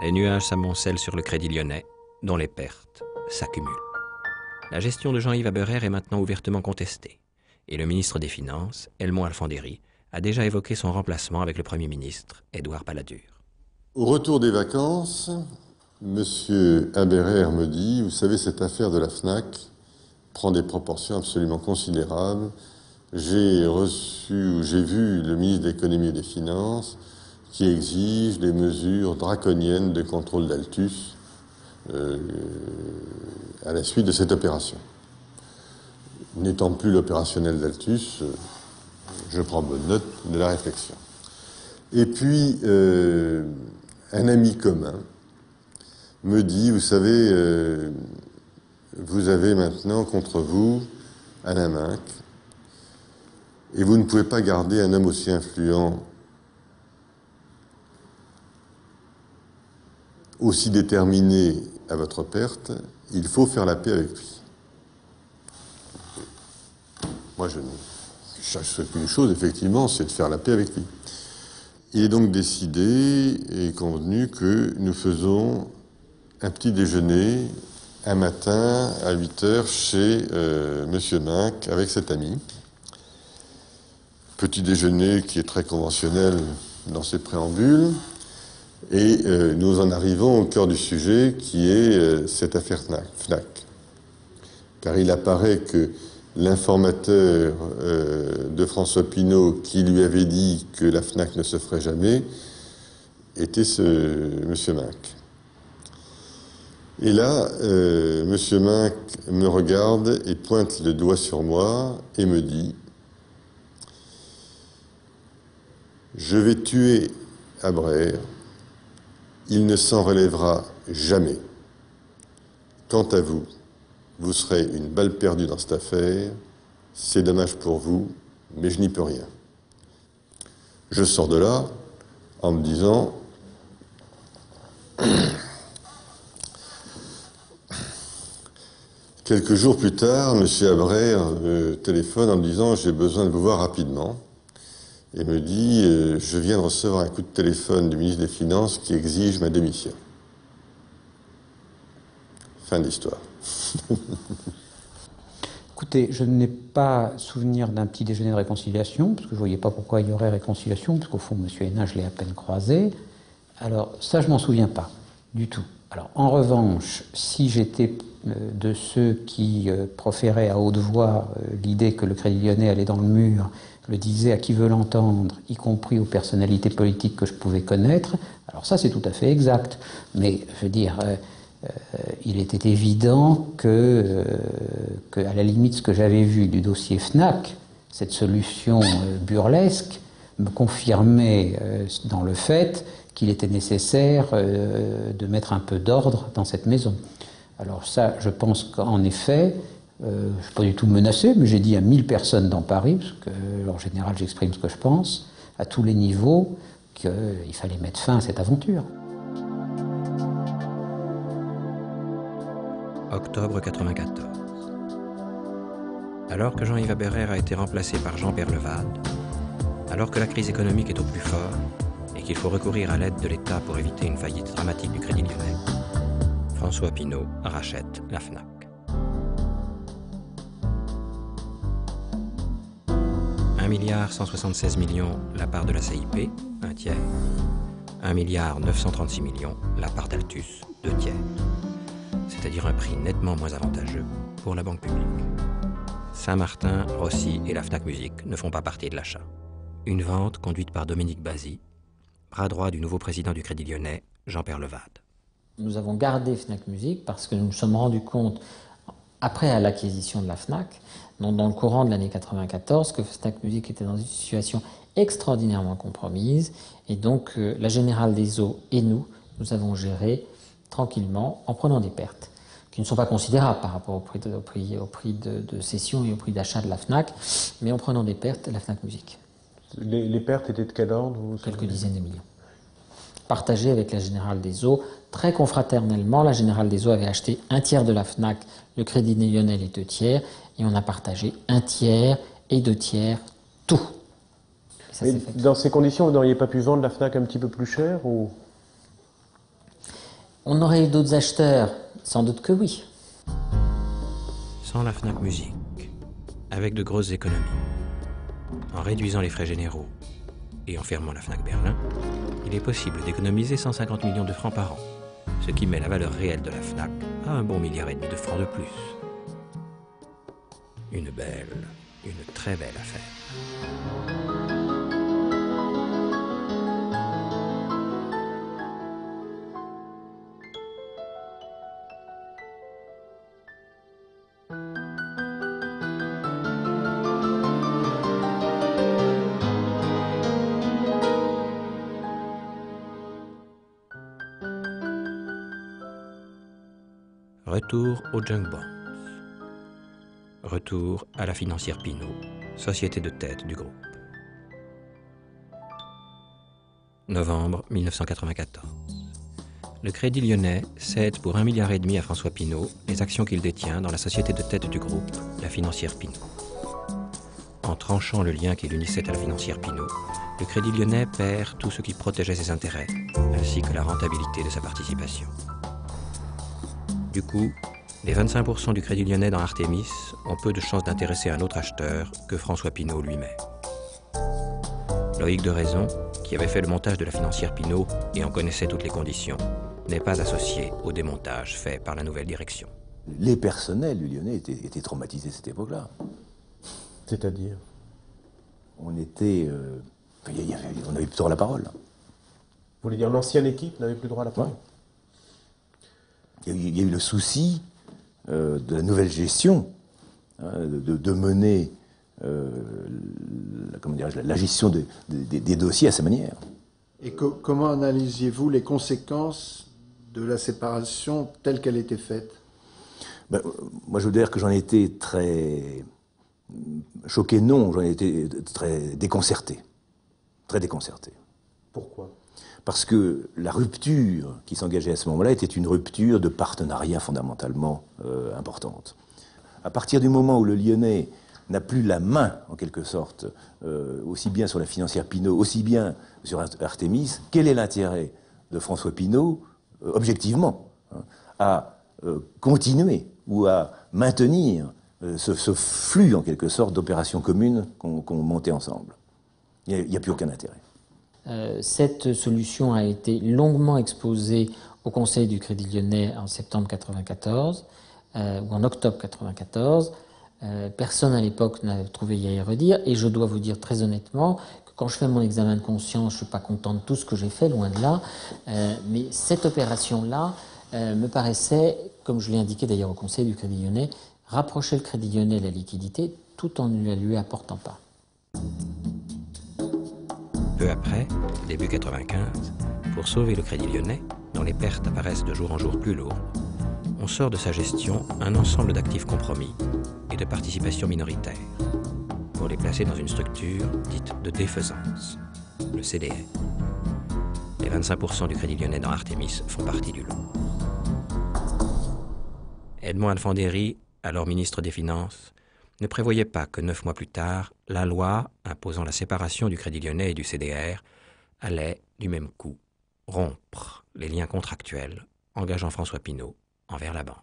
Les nuages s'amoncellent sur le Crédit Lyonnais, dont les pertes s'accumulent. La gestion de Jean-Yves Haberer est maintenant ouvertement contestée, et le ministre des Finances, Helmond Alfandéry, a déjà évoqué son remplacement avec le Premier ministre, Édouard Balladur. Au retour des vacances, M. Haberer me dit, vous savez, cette affaire de la FNAC prend des proportions absolument considérables. J'ai vu le ministre de l'Économie et des Finances qui exige des mesures draconiennes de contrôle d'Altus à la suite de cette opération. N'étant plus l'opérationnel d'Altus, je prends bonne note de la réflexion. Et puis, un ami commun me dit, vous savez, vous avez maintenant contre vous Alain Minc, et vous ne pouvez pas garder un homme aussi influent, aussi déterminé à votre perte, il faut faire la paix avec lui. Moi, je souhaite qu'une chose, effectivement, c'est de faire la paix avec lui. Il est donc décidé et convenu que nous faisons un petit déjeuner un matin à 8h chez Monsieur Minc avec cet ami. Petit déjeuner qui est très conventionnel dans ses préambules. Et nous en arrivons au cœur du sujet qui est cette affaire Fnac. Car il apparaît que l'informateur de François Pinault qui lui avait dit que la Fnac ne se ferait jamais était ce Monsieur Minc. Et là, Monsieur Minc me regarde et pointe le doigt sur moi et me dit « Je vais tuer Abraire. Il ne s'en relèvera jamais. Quant à vous, vous serez une balle perdue dans cette affaire. C'est dommage pour vous, mais je n'y peux rien. » Je sors de là en me disant quelques jours plus tard, M. Abraire me téléphone en me disant « J'ai besoin de vous voir rapidement ». Et me dit « Je viens de recevoir un coup de téléphone du ministre des Finances qui exige ma démission. » Fin de l'histoire. Écoutez, je n'ai pas souvenir d'un petit déjeuner de réconciliation, parce que je ne voyais pas pourquoi il y aurait réconciliation, parce qu'au fond, M. Hénin, je l'ai à peine croisé. Alors, ça, je m'en souviens pas, du tout. Alors, en revanche, si j'étais de ceux qui proféraient à haute voix l'idée que le Crédit Lyonnais allait dans le mur, le disait à qui veut l'entendre, y compris aux personnalités politiques que je pouvais connaître, alors ça, c'est tout à fait exact. Mais, je veux dire, il était évident que, à la limite, ce que j'avais vu du dossier Fnac, cette solution burlesque, me confirmait dans le fait qu'il était nécessaire de mettre un peu d'ordre dans cette maison. Alors ça, je pense qu'en effet, je ne suis pas du tout menacé, mais j'ai dit à 1000 personnes dans Paris, parce que en général j'exprime ce que je pense, à tous les niveaux, qu'il fallait mettre fin à cette aventure. Octobre 94. Alors que Jean-Yves Aberer a été remplacé par Jean Perlevade, alors que la crise économique est au plus fort et qu'il faut recourir à l'aide de l'État pour éviter une faillite dramatique du Crédit Lyonnais, François Pinault rachète la Fnac. 1,176 milliard la part de la CIP, un tiers. 1,936 milliard la part d'Altus, 2 tiers. C'est-à-dire un prix nettement moins avantageux pour la banque publique. Saint-Martin, Rossi et la Fnac Musique ne font pas partie de l'achat. Une vente conduite par Dominique Bazy, bras droit du nouveau président du Crédit Lyonnais, Jean Perlevade. Nous avons gardé Fnac Musique parce que nous nous sommes rendus compte, après l'acquisition de la Fnac, dans le courant de l'année 94, que Fnac Musique était dans une situation extraordinairement compromise. Et donc, la Générale des Eaux et nous avons géré tranquillement en prenant des pertes, qui ne sont pas considérables par rapport au prix de cession et au prix d'achat de la Fnac, mais en prenant des pertes, la Fnac Musique. Les pertes étaient de quel ordre? Quelques dizaines de millions. Partagé avec la Générale des Eaux, très confraternellement, la Générale des Eaux avait acheté un tiers de la Fnac, le Crédit Lyonnais les 2 tiers, et on a partagé 1 tiers et 2 tiers, tout. Mais dans ces conditions, vous n'auriez pas pu vendre la Fnac un petit peu plus cher ou... On aurait eu d'autres acheteurs, sans doute que oui. Sans la Fnac Musique, avec de grosses économies, en réduisant les frais généraux et en fermant la Fnac Berlin, il est possible d'économiser 150 millions de francs par an, ce qui met la valeur réelle de la Fnac à un bon 1,5 milliard de francs de plus. Une très belle affaire. Retour au junk bond. Retour à la financière Pinault, société de tête du groupe. Novembre 1994. Le Crédit Lyonnais cède pour 1,5 milliard à François Pinault les actions qu'il détient dans la société de tête du groupe, la financière Pinault. En tranchant le lien qui l'unissait à la financière Pinault, le Crédit Lyonnais perd tout ce qui protégeait ses intérêts, ainsi que la rentabilité de sa participation. Du coup, les 25% du Crédit Lyonnais dans Artémis ont peu de chances d'intéresser un autre acheteur que François Pinault lui-même. Loïc de Raison, qui avait fait le montage de la financière Pinault et en connaissait toutes les conditions, n'est pas associé au démontage fait par la nouvelle direction. Les personnels du Lyonnais étaient traumatisés à cette époque-là. C'est-à-dire? On était... on n'avait plus droit à la parole. Vous voulez dire l'ancienne équipe n'avait plus droit à la parole? Ouais. Il y a eu le souci de la nouvelle gestion, de mener la gestion des dossiers à sa manière. Et comment analysiez-vous les conséquences de la séparation telle qu'elle était faite? Moi, je veux dire que j'en ai été très choqué, non, j'en ai été très déconcerté. Très déconcerté. Pourquoi? Parce que la rupture qui s'engageait à ce moment-là était une rupture de partenariat fondamentalement importante. À partir du moment où le Lyonnais n'a plus la main, en quelque sorte, aussi bien sur la financière Pinault, aussi bien sur Artémis, quel est l'intérêt de François Pinault, objectivement, à continuer ou à maintenir ce flux, en quelque sorte, d'opérations communes qu'on montait ensemble? Il n'y a plus aucun intérêt. Cette solution a été longuement exposée au Conseil du Crédit Lyonnais en septembre 1994 ou en octobre 1994. Personne à l'époque n'a trouvé à y redire, et je dois vous dire très honnêtement que quand je fais mon examen de conscience, je ne suis pas content de tout ce que j'ai fait, loin de là, mais cette opération-là me paraissait, comme je l'ai indiqué d'ailleurs au Conseil du Crédit Lyonnais, rapprocher le Crédit Lyonnais de la liquidité tout en ne lui apportant pas. Peu après, début 1995, pour sauver le Crédit Lyonnais, dont les pertes apparaissent de jour en jour plus lourdes, on sort de sa gestion un ensemble d'actifs compromis et de participations minoritaires, pour les placer dans une structure dite de défaisance, le CDR. Les 25% du Crédit Lyonnais dans Artémis font partie du lot. Edmond Alfandéry, alors ministre des Finances, ne prévoyait pas que 9 mois plus tard, la loi imposant la séparation du Crédit Lyonnais et du CDR allait, du même coup, rompre les liens contractuels engageant François Pinault envers la banque.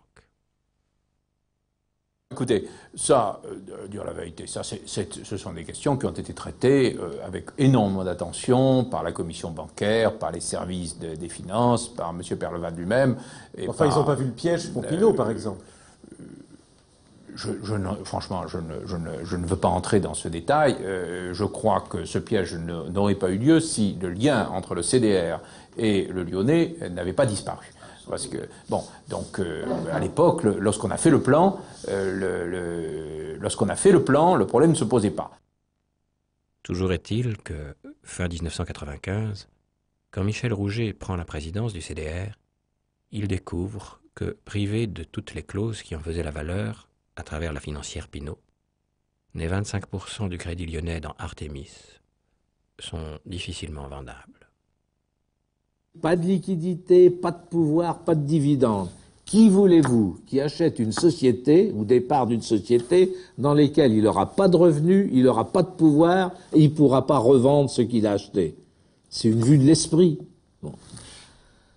Écoutez, ça, dire la vérité, ça, ce sont des questions qui ont été traitées avec énormément d'attention par la commission bancaire, par les services des finances, par M. Perlevat lui-même. Enfin, ils n'ont pas vu le piège pour Pinault, par exemple. Franchement, je ne veux pas entrer dans ce détail. Je crois que ce piège n'aurait pas eu lieu si le lien entre le CDR et le Lyonnais n'avait pas disparu. Parce que, bon, donc, à l'époque, lorsqu'on a fait le plan, le problème ne se posait pas. Toujours est-il que, fin 1995, quand Michel Rouget prend la présidence du CDR, il découvre que, privé de toutes les clauses qui en faisaient la valeur, à travers la financière Pinault, les 25% du Crédit Lyonnais dans Artémis sont difficilement vendables. Pas de liquidité, pas de pouvoir, pas de dividendes. Qui voulez-vous qui achète une société ou des parts d'une société dans lesquelles il n'aura pas de revenus, il n'aura pas de pouvoir et il ne pourra pas revendre ce qu'il a acheté? C'est une vue de l'esprit. Bon.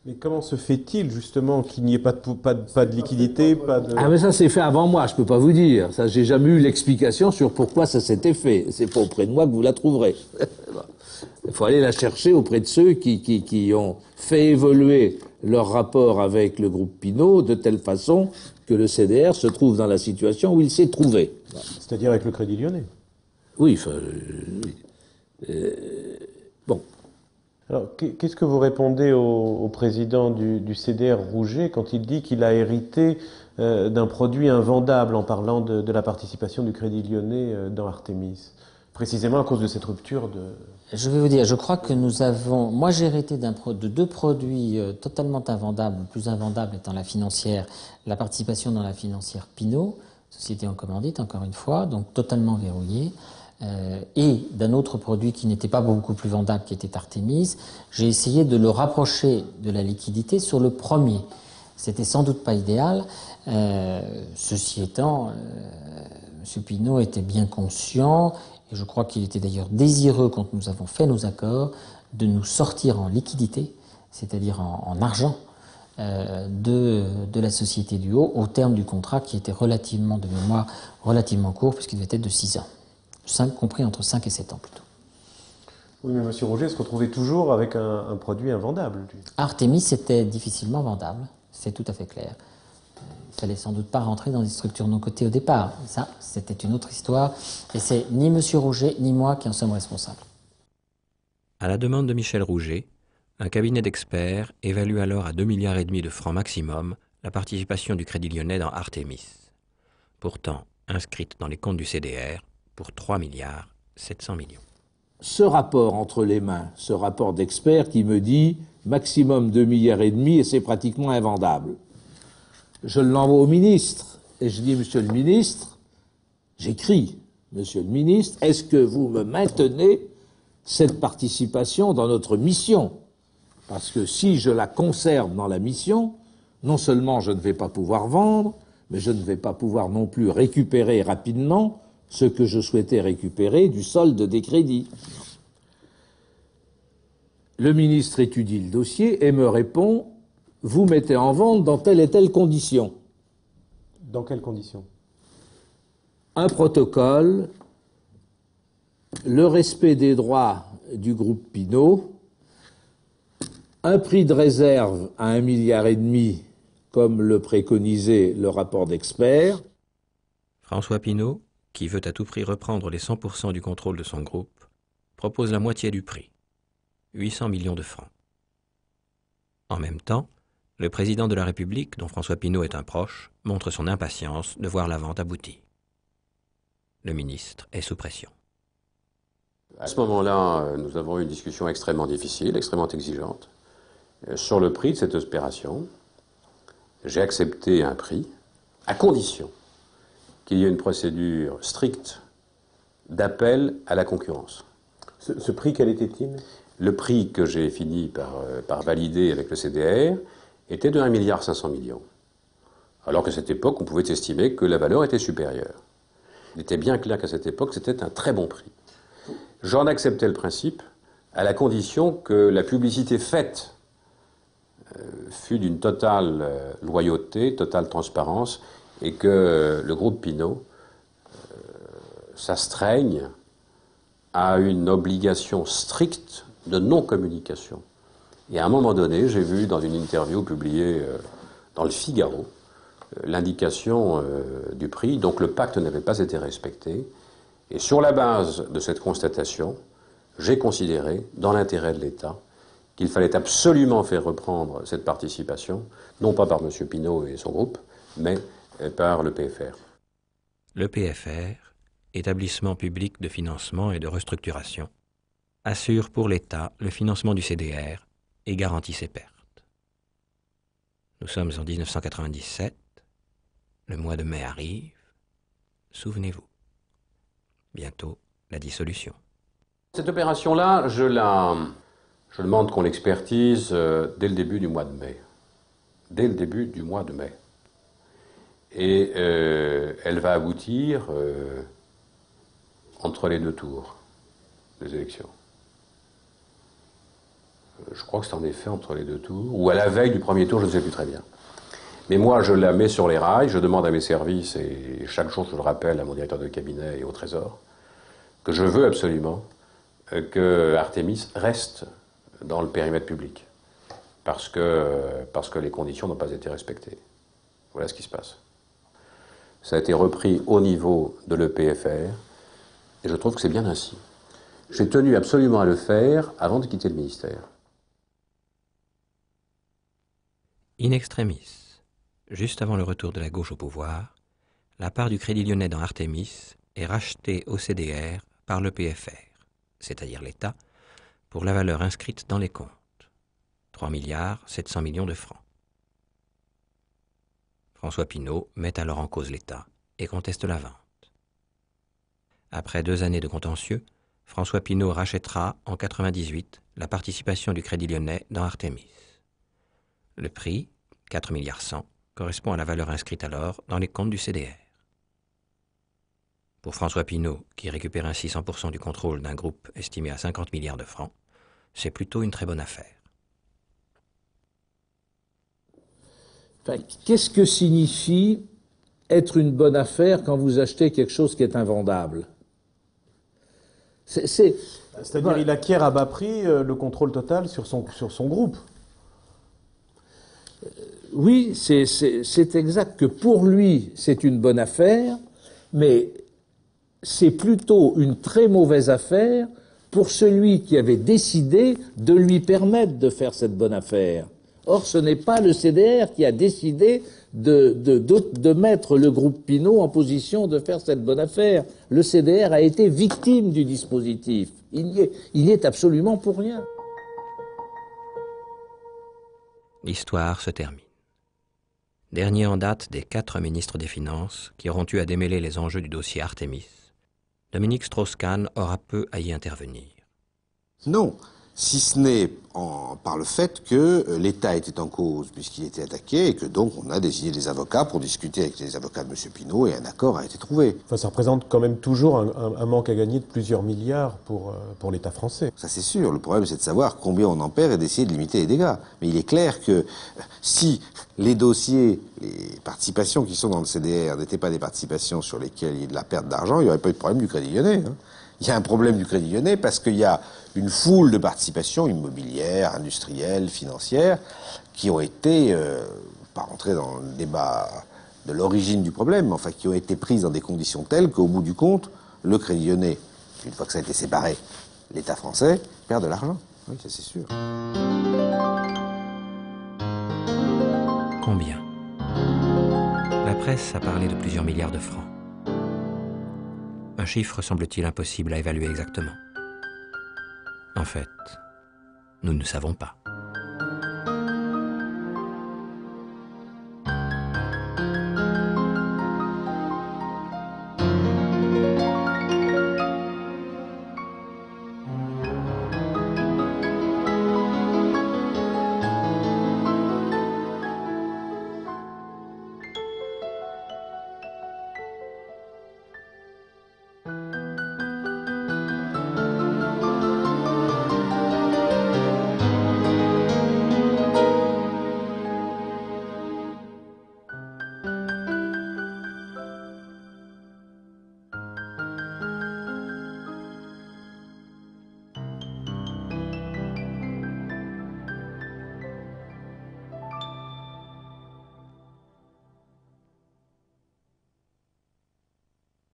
Mais comment se fait-il, justement, qu'il n'y ait pas de liquidité, pas de... Ah, mais ça s'est fait avant moi, je peux pas vous dire. Ça, j'ai jamais eu l'explication sur pourquoi ça s'était fait. C'est pas auprès de moi que vous la trouverez. Il faut aller la chercher auprès de ceux qui ont fait évoluer leur rapport avec le groupe Pinault de telle façon que le CDR se trouve dans la situation où il s'est trouvé. C'est-à-dire avec le Crédit Lyonnais? Oui, bon. Alors, qu'est-ce que vous répondez au président du CDR Rouget quand il dit qu'il a hérité d'un produit invendable en parlant de la participation du Crédit Lyonnais dans Artémis, précisément à cause de cette rupture de... Je vais vous dire, je crois que nous avons... Moi, j'ai hérité de deux produits totalement invendables, le plus invendable étant la participation dans la financière Pinault. société en commandite, encore une fois, donc totalement verrouillée, et d'un autre produit qui n'était pas beaucoup plus vendable, qui était Artémis. J'ai essayé de le rapprocher de la liquidité sur le premier. C'était sans doute pas idéal. Ceci étant, M. Pinault était bien conscient, et je crois qu'il était d'ailleurs désireux, quand nous avons fait nos accords, de nous sortir en liquidité, c'est-à-dire en argent, de la Société du Haut, au terme du contrat qui était relativement, de mémoire, relativement court, puisqu'il devait être de 6 ans. Compris entre 5 et 7 ans plutôt. Oui, mais M. Rouget se retrouvait toujours avec un produit invendable. Artémis était difficilement vendable, c'est tout à fait clair. Il fallait sans doute pas rentrer dans des structures non cotées au départ. Ça, c'était une autre histoire, et c'est ni M. Rouget ni moi qui en sommes responsables. À la demande de Michel Rouget, un cabinet d'experts évalue alors à 2,5 milliards de francs maximum la participation du Crédit Lyonnais dans Artémis, pourtant inscrite dans les comptes du CDR pour 3,7 milliards. Ce rapport entre les mains, ce rapport d'experts qui me dit maximum 2,5 milliards et c'est pratiquement invendable. Je l'envoie au ministre et je dis, monsieur le ministre, j'écris, monsieur le ministre, est-ce que vous me maintenez cette participation dans notre mission? Parce que si je la conserve dans la mission, non seulement je ne vais pas pouvoir vendre, mais je ne vais pas pouvoir non plus récupérer rapidement ce que je souhaitais récupérer du solde des crédits. Le ministre étudie le dossier et me répond, vous mettez en vente dans telle et telle condition. Dans quelles conditions? Un protocole, le respect des droits du groupe Pinault, un prix de réserve à 1,5 milliard, comme le préconisait le rapport d'experts. François Pinault, qui veut à tout prix reprendre les 100% du contrôle de son groupe, propose la moitié du prix, 800 millions de francs. En même temps, le président de la République, dont François Pinault est un proche, montre son impatience de voir la vente aboutie. Le ministre est sous pression. À ce moment-là, nous avons eu une discussion extrêmement difficile, extrêmement exigeante, sur le prix de cette opération. J'ai accepté un prix, à condition qu'il y ait une procédure stricte d'appel à la concurrence. Ce prix, quel était-il? Le prix que j'ai fini par valider avec le CDR était de 1,5 milliard. Alors qu'à cette époque, on pouvait estimer que la valeur était supérieure. Il était bien clair qu'à cette époque, c'était un très bon prix. J'en acceptais le principe à la condition que la publicité faite fût d'une totale loyauté, totale transparence, et que le groupe Pinault s'astreigne à une obligation stricte de non-communication. Et à un moment donné, j'ai vu dans une interview publiée dans le Figaro l'indication du prix, donc le pacte n'avait pas été respecté. Et sur la base de cette constatation, j'ai considéré, dans l'intérêt de l'État, qu'il fallait absolument faire reprendre cette participation, non pas par M. Pinault et son groupe, mais par le PFR. Le PFR, établissement public de financement et de restructuration, assure pour l'État le financement du CDR et garantit ses pertes. Nous sommes en 1997, le mois de mai arrive, souvenez-vous, bientôt la dissolution. Cette opération-là, je demande qu'on l'expertise dès le début du mois de mai. Dès le début du mois de mai. Et elle va aboutir entre les deux tours des élections. Je crois que c'est en effet entre les deux tours, ou à la veille du premier tour, je ne sais plus très bien. Mais moi, je la mets sur les rails, je demande à mes services, et chaque jour je le rappelle à mon directeur de cabinet et au Trésor, que je veux absolument que Artémis reste dans le périmètre public, parce que les conditions n'ont pas été respectées. Voilà ce qui se passe. Ça a été repris au niveau de l'EPFR, et je trouve que c'est bien ainsi. J'ai tenu absolument à le faire avant de quitter le ministère. In extremis, juste avant le retour de la gauche au pouvoir, la part du Crédit Lyonnais dans Artémis est rachetée au CDR par le PFR, c'est-à-dire l'État, pour la valeur inscrite dans les comptes, 3,7 milliards de francs. François Pinault met alors en cause l'État et conteste la vente. Après 2 années de contentieux, François Pinault rachètera en 1998 la participation du Crédit Lyonnais dans Artémis. Le prix, 4,1 milliards, correspond à la valeur inscrite alors dans les comptes du CDR. Pour François Pinault, qui récupère ainsi 100% du contrôle d'un groupe estimé à 50 milliards de francs, c'est plutôt une très bonne affaire. Enfin, qu'est-ce que signifie être une bonne affaire quand vous achetez quelque chose qui est invendable? C'est-à-dire il acquiert à bas prix le contrôle total sur son groupe. Oui, c'est exact que pour lui, c'est une bonne affaire, mais c'est plutôt une très mauvaise affaire pour celui qui avait décidé de lui permettre de faire cette bonne affaire. Or, ce n'est pas le CDR qui a décidé de mettre le groupe Pinault en position de faire cette bonne affaire. Le CDR a été victime du dispositif. Il y est absolument pour rien. L'histoire se termine. Dernier en date des 4 ministres des Finances qui auront eu à démêler les enjeux du dossier Artémis, Dominique Strauss-Kahn aura peu à y intervenir. Non, si ce n'est par le fait que l'État était en cause puisqu'il était attaqué et que donc on a désigné des avocats pour discuter avec les avocats de M. Pinault et un accord a été trouvé. Enfin, ça représente quand même toujours un manque à gagner de plusieurs milliards pour l'État français. Ça c'est sûr, le problème c'est de savoir combien on en perd et d'essayer de limiter les dégâts. Mais il est clair que si les dossiers, les participations qui sont dans le CDR n'étaient pas des participations sur lesquelles il y a de la perte d'argent, il n'y aurait pas eu de problème du Crédit Lyonnais. Il y a un problème du Crédit Lyonnais parce qu'il y a une foule de participations immobilières, industrielles, financières, qui ont été, pas rentrer dans le débat de l'origine du problème, mais enfin qui ont été prises dans des conditions telles qu'au bout du compte, le Crédit Lyonnais, une fois que ça a été séparé, l'État français perd de l'argent. Oui, ça c'est sûr. Combien? La presse a parlé de plusieurs milliards de francs. Un chiffre semble-t-il impossible à évaluer exactement. En fait, nous ne savons pas.